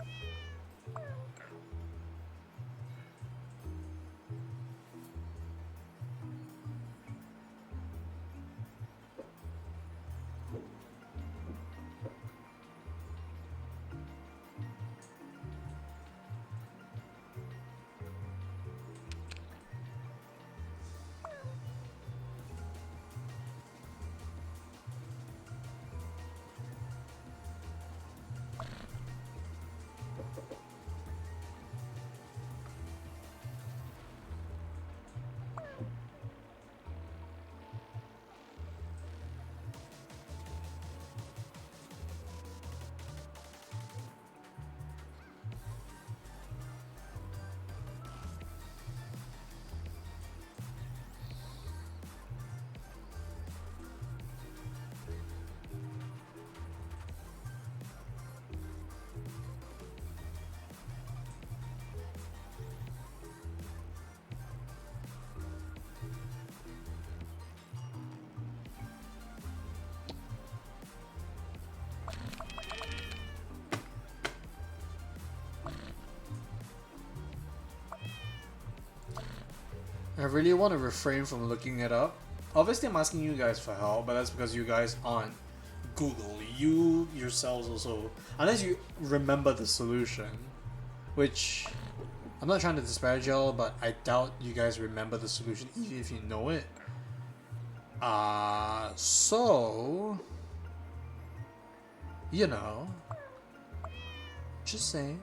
I really want to refrain from looking it up. Obviously, I'm asking you guys for help, but that's because you guys aren't Google. You yourselves also, unless you remember the solution, which I'm not trying to disparage y'all, but I doubt you guys remember the solution even if you know it. So, you know, just saying.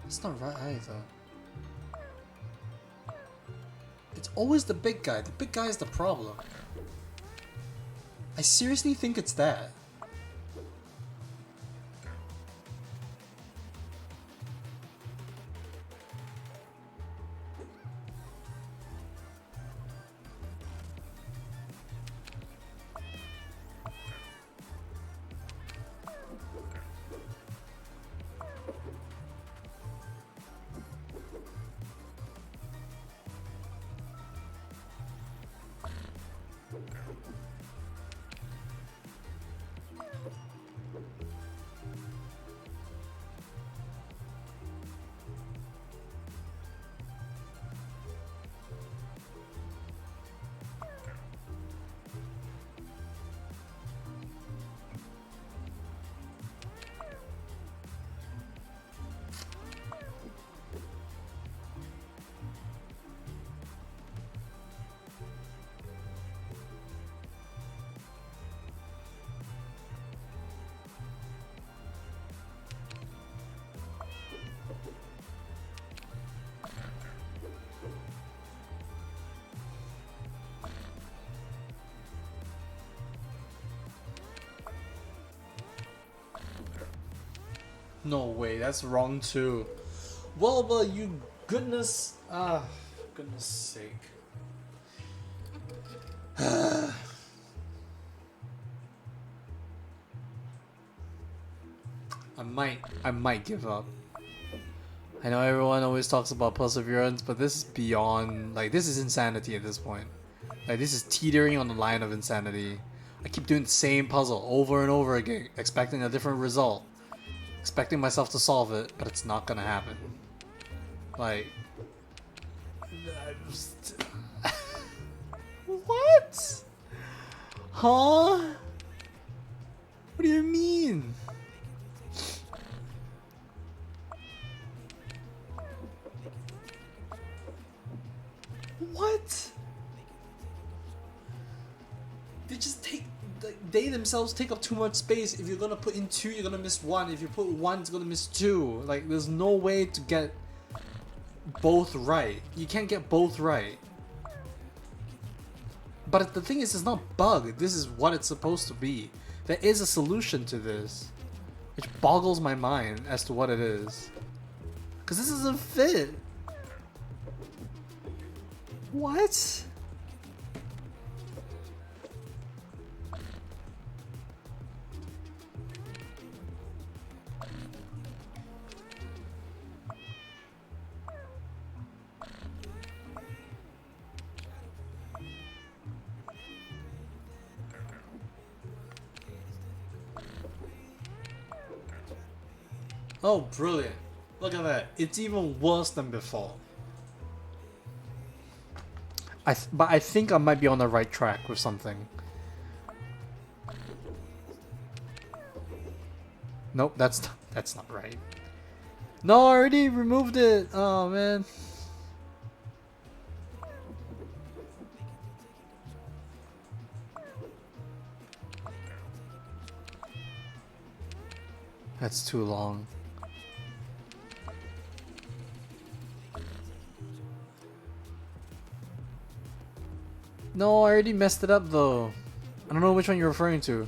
It's not right either. It's always the big guy. The big guy is the problem. I seriously think it's that. No way, that's wrong too. Well, you goodness, goodness sake. I might give up. I know everyone always talks about perseverance, but this is beyond, like, this is insanity at this point. Like, this is teetering on the line of insanity. I keep doing the same puzzle over and over again, expecting a different result. Expecting myself to solve it, but it's not gonna happen. Like... What? Huh? What do you mean? What? They just take... They themselves take up too much space. If you're gonna put in 2, you're gonna miss 1. If you put 1, it's gonna miss 2. Like, there's no way to get both right. You can't get both right. But the thing is, it's not bug. This is what it's supposed to be. There is a solution to this, which boggles my mind as to what it is. Because this doesn't fit. What? Oh, brilliant. Look at that. It's even worse than before. But I think I might be on the right track with something. Nope, that's not right. No, I already removed it. Oh, man. That's too long. No, I already messed it up though. I don't know which one you're referring to.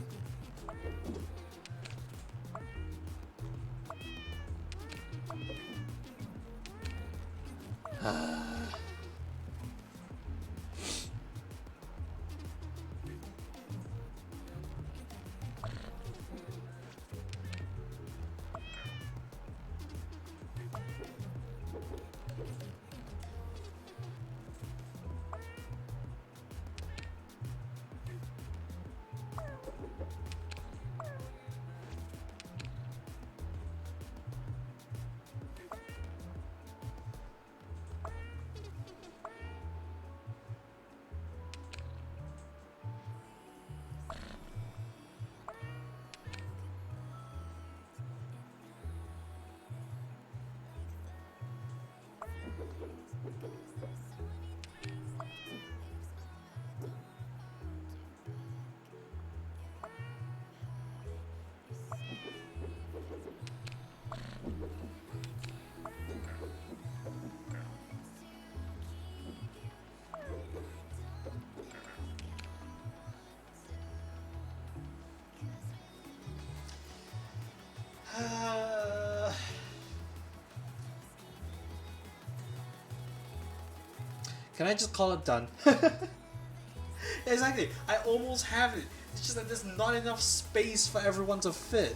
Can I just call it done? Exactly. I almost have it. It's just that there's not enough space for everyone to fit.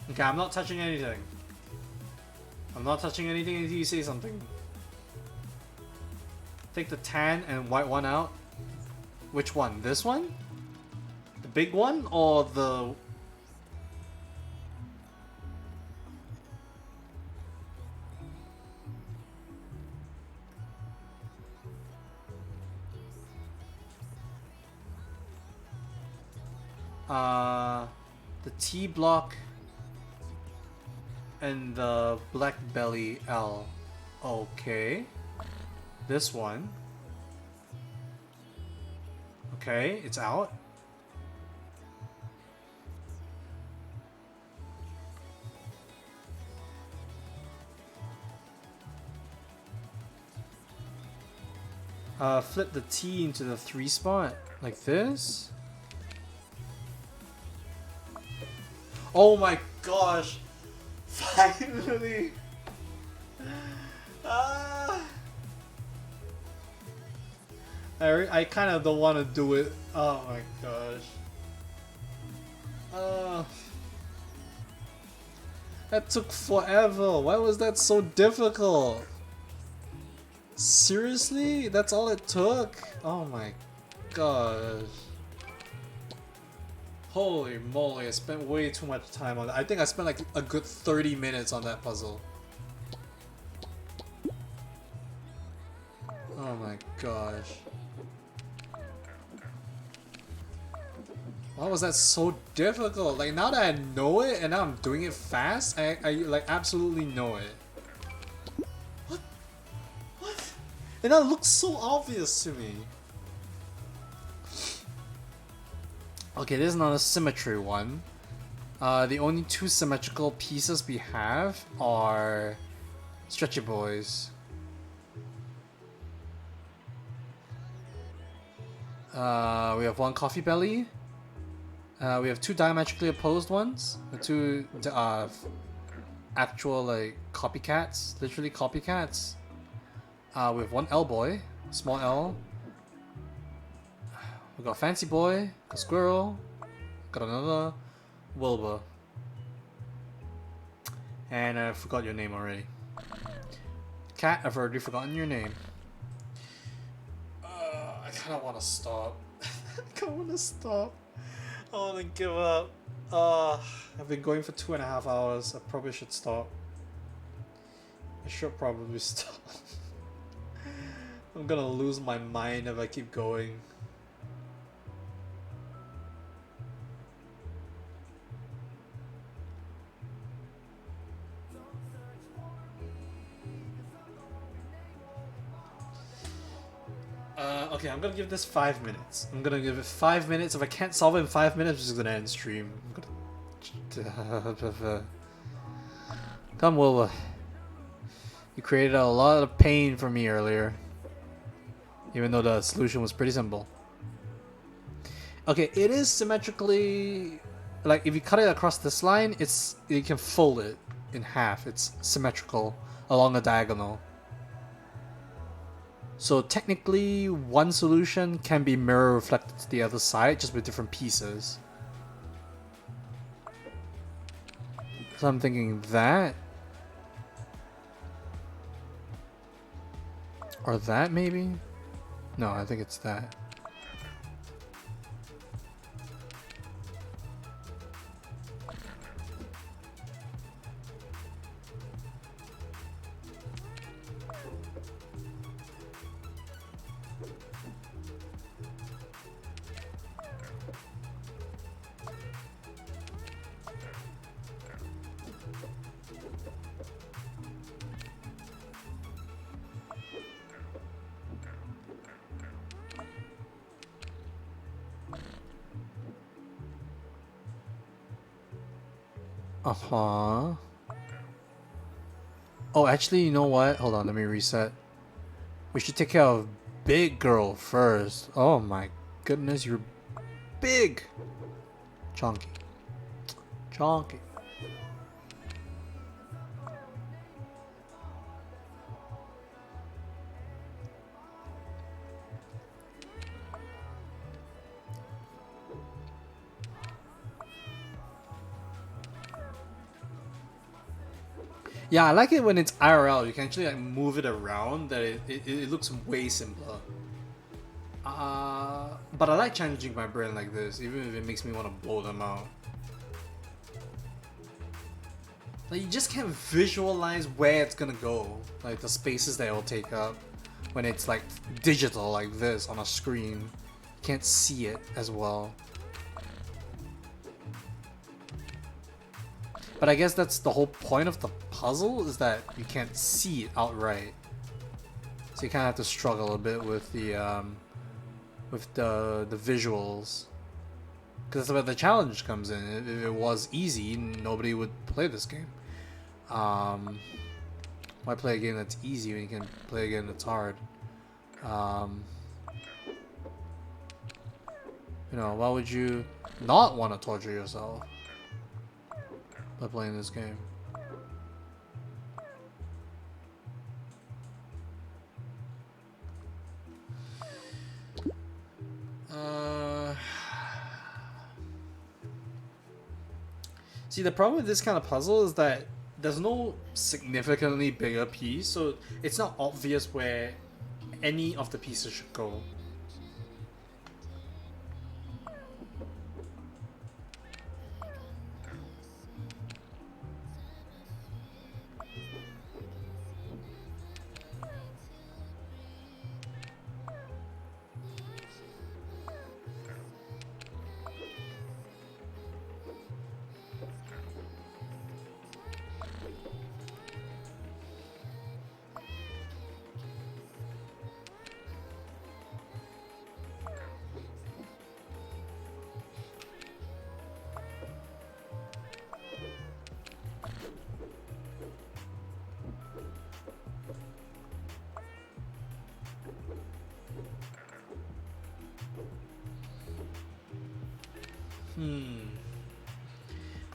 Okay, I'm not touching anything. I'm not touching anything until you say something. Take the tan and white one out. Which one? This one? The big one or the... the T block and the black belly L. Okay. This one. Okay, it's out. Flip the T into the 3 spot, like this. Oh my gosh! Finally! I kind of don't want to do it. Oh my gosh. That took forever. Why was that so difficult? Seriously? That's all it took? Oh my gosh. Holy moly, I spent way too much time on that. I think I spent like a good 30 minutes on that puzzle. Oh my gosh. Why was that so difficult? Like now that I know it and now I'm doing it fast, I like absolutely know it. What? What? And that looks so obvious to me. Okay, this is not a symmetry one. The only two symmetrical pieces we have are stretchy boys. We have one coffee belly. We have two diametrically opposed ones. The two actual like copycats, literally copycats. We have one L boy, small L. We got fancy boy, got squirrel, got another Wilbur. And I forgot your name already. Cat, I've already forgotten your name. I kind of want to stop. I kind of want to stop. I want to give up. I've been going for 2.5 hours. I probably should stop. I should probably stop. I'm gonna lose my mind if I keep going. Okay, I'm gonna give this 5 minutes. I'm gonna give it 5 minutes. If I can't solve it in 5 minutes, I'm just gonna end stream. I'm gonna... Come, Wilbur. You created a lot of pain for me earlier. Even though the solution was pretty simple. Okay, it is symmetrically... Like, if you cut it across this line, you can fold it in half. It's symmetrical along a diagonal. So technically, one solution can be mirror reflected to the other side, just with different pieces. So I'm thinking that. Or that maybe? No, I think it's that. Uh-huh. Oh, actually, you know what? Hold on, let me reset. We should take care of big girl first. Oh my goodness, you're big. Chunky. Chunky. Yeah, I like it when it's IRL. You can actually like move it around. That it looks way simpler. But I like challenging my brain like this, even if it makes me want to blow them out. Like you just can't visualize where it's gonna go, like the spaces that it'll take up. When it's like digital like this on a screen, you can't see it as well. But I guess that's the whole point of the puzzle, is that you can't see it outright. So you kind of have to struggle a bit with the visuals. Because that's where the challenge comes in. If it was easy, nobody would play this game. Why play a game that's easy when you can play a game that's hard? You know, why would you not want to torture yourself by playing this game? See, the problem with this kind of puzzle is that there's no significantly bigger piece, so it's not obvious where any of the pieces should go.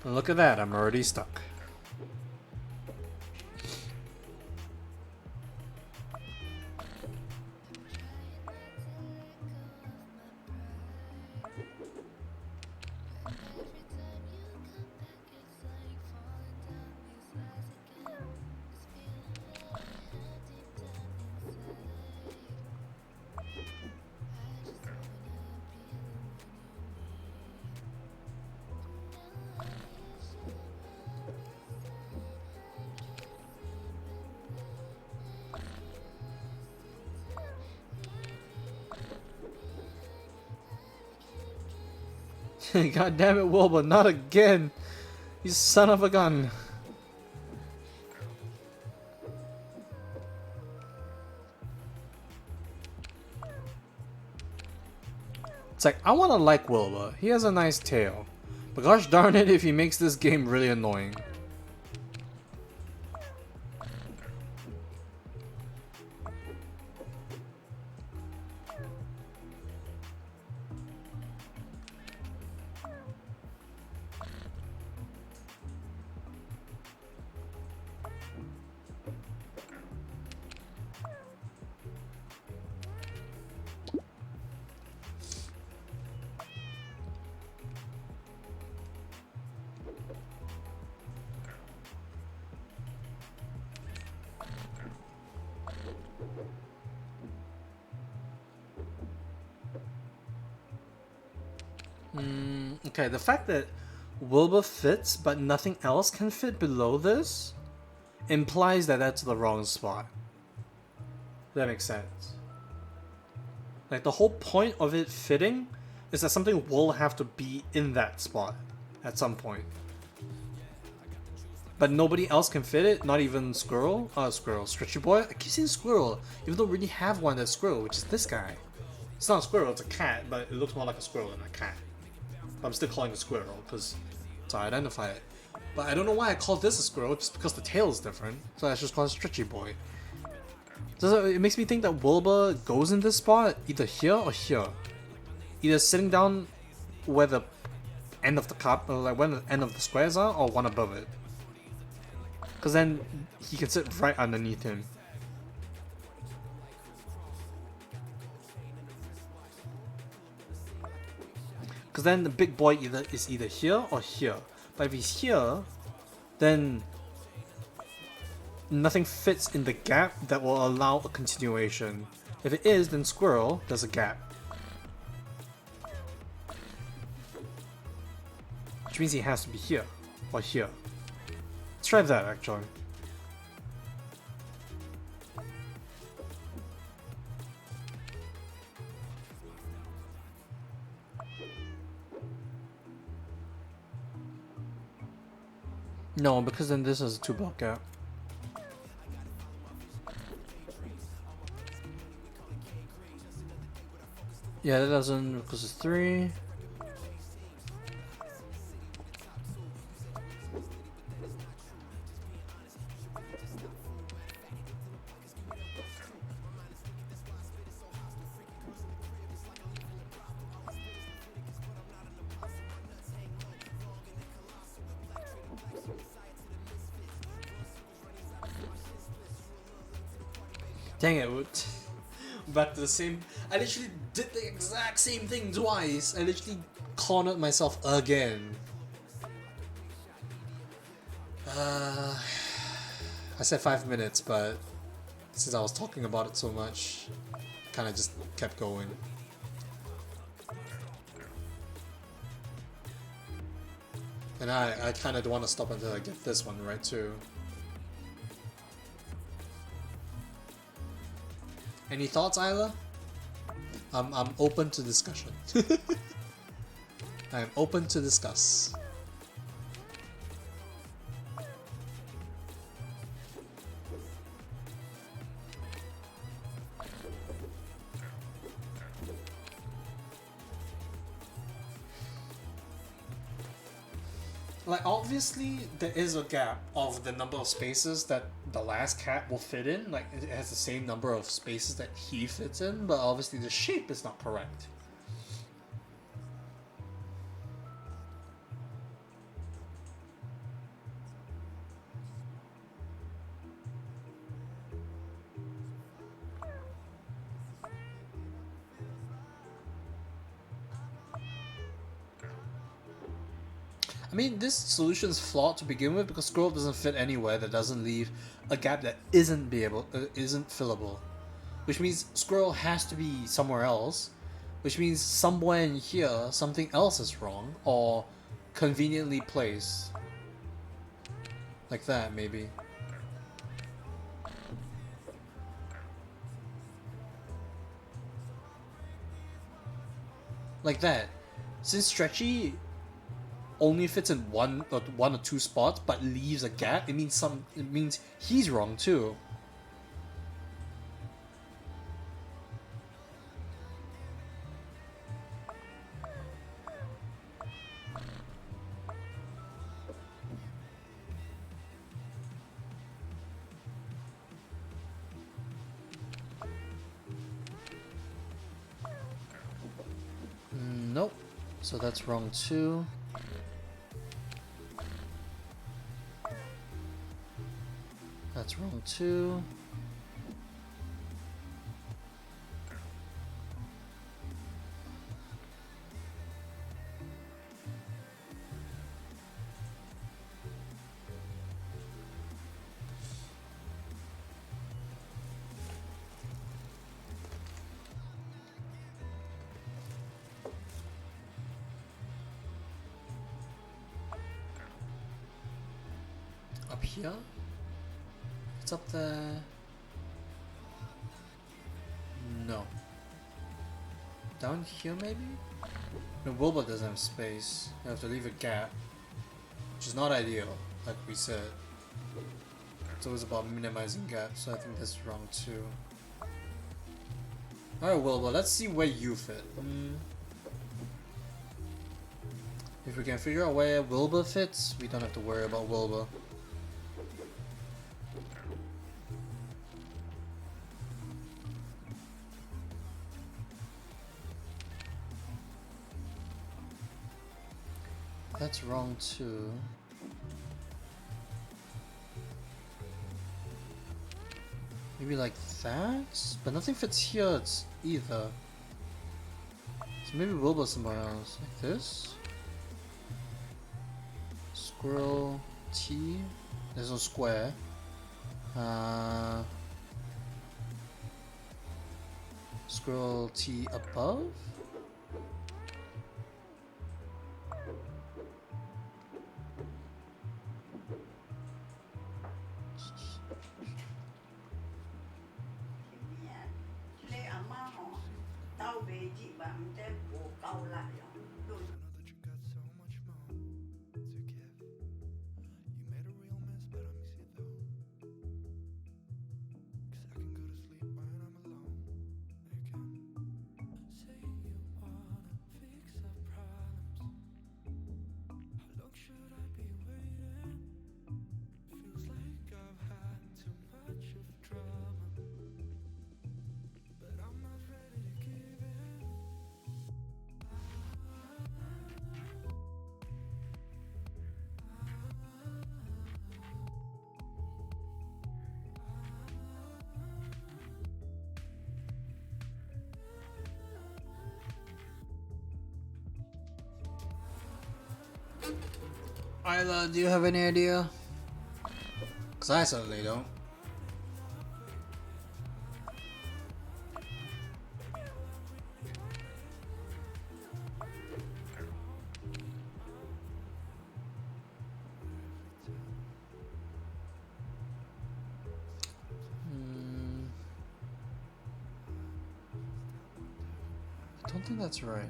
Look at that, I'm already stuck. God damn it, Wilbur, not again! You son of a gun! It's like, I wanna like Wilbur. He has a nice tail. But gosh darn it if he makes this game really annoying. Okay, the fact that Wilbur fits but nothing else can fit below this implies that that's the wrong spot. That makes sense. Like, the whole point of it fitting is that something will have to be in that spot at some point. But nobody else can fit it, not even Squirrel. Stretchy Boy. I keep saying Squirrel, even though we already have one that's Squirrel, which is this guy. It's not a squirrel, it's a cat, but it looks more like a squirrel than a cat. But I'm still calling it a squirrel, because that's how I identify it. But I don't know why I call this a squirrel, just because the tail is different. So I just call it Stretchy Boy. So it makes me think that Wilbur goes in this spot, either here or here. Either sitting down where the end of the cup, or like where the end of the squares are, or one above it. Because then he can sit right underneath him. Because then the big boy is either here or here. But if he's here, then nothing fits in the gap that will allow a continuation. If it is, then Squirrel, there's a gap. Which means he has to be here or here. Let's try that actually. No, because then this is a 2-block gap. Yeah, that doesn't, because it's 3. Dang it, back to the same. I literally did the exact same thing twice. I literally cornered myself again. I said 5 minutes, but since I was talking about it so much, kind of just kept going. And I kind of don't want to stop until I get this one right too. Any thoughts, Isla? I'm open to discussion. I am open to discuss. Like, obviously, there is a gap of the number of spaces that the last cat will fit in. Like, it has the same number of spaces that he fits in, but obviously the shape is not correct. I mean, this solution is flawed to begin with because scroll doesn't fit anywhere that doesn't leave a gap that isn't fillable. Which means scroll has to be somewhere else. Which means somewhere in here something else is wrong or conveniently placed. Like that, maybe. Like that. Since stretchy only fits in one or two spots but leaves a gap, it means he's wrong too. Nope. So that's wrong too. That's wrong too. Up here? It's up there. No. Down here maybe? No, Wilbur doesn't have space. You have to leave a gap. Which is not ideal, like we said. It's always about minimizing gaps, so I think that's wrong too. Alright Wilbur, let's see where you fit. If we can figure out where Wilbur fits, we don't have to worry about Wilbur. That's wrong too. Maybe like that? But nothing fits here either. So maybe Wilbur somewhere else. Like this? Squirrel T. There's no square. Squirrel T above? Isla, do you have any idea? Cause I certainly don't. I don't think that's right.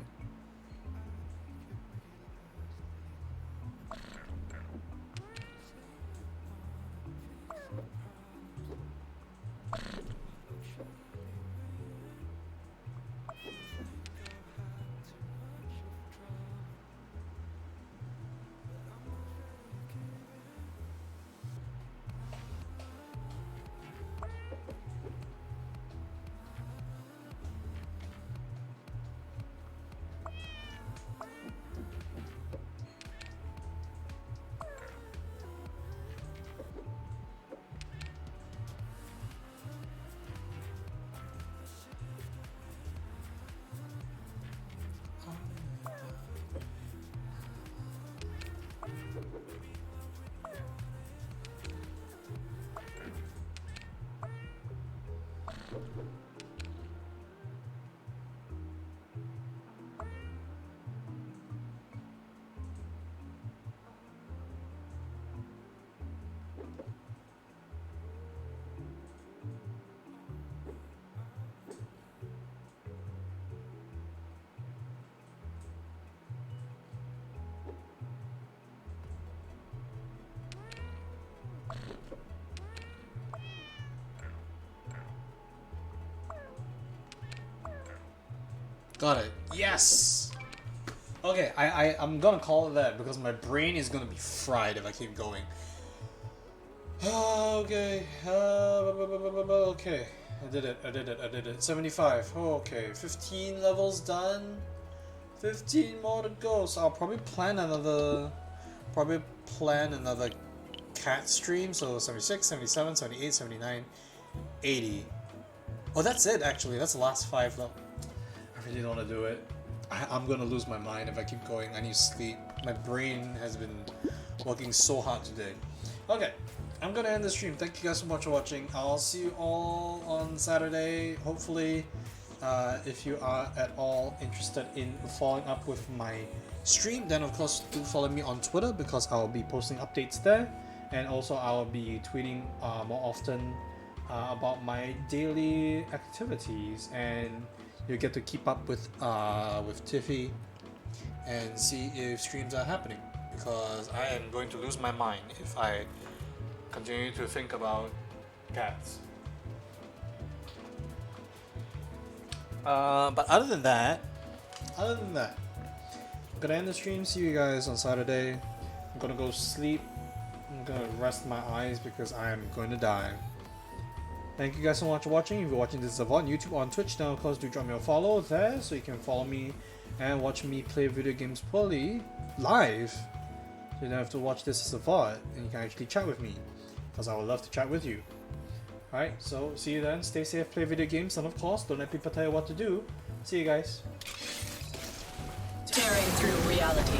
Got it. Yes! Okay, I'm gonna call it that because my brain is gonna be fried if I keep going. Okay. Okay. I did it. 75. Oh, okay. 15 levels done. 15 more to go. So I'll probably plan another cat stream. So 76, 77, 78, 79, 80. Oh, that's it actually. That's the last 5 levels. I really don't want to do it. I'm gonna lose my mind if I keep going. I need to sleep. My brain has been working so hard today. Okay, I'm gonna end the stream. Thank you guys so much for watching. I'll see you all on Saturday. Hopefully, if you are at all interested in following up with my stream, then of course do follow me on Twitter because I'll be posting updates there, and also I'll be tweeting more often about my daily activities, and you get to keep up with Tiffy and see if streams are happening, because I am going to lose my mind if I continue to think about cats. But other than that, I'm gonna end the stream. See you guys on Saturday. I'm gonna go sleep. I'm gonna rest my eyes because I am going to die. Thank you guys so much for watching. If you're watching this on YouTube or on Twitch, then of course do drop me a follow there so you can follow me and watch me play video games poorly live. So you don't have to watch this as a VOD and you can actually chat with me, because I would love to chat with you. Alright, so see you then. Stay safe, play video games, and of course don't let people tell you what to do. See you guys. Tearing through reality.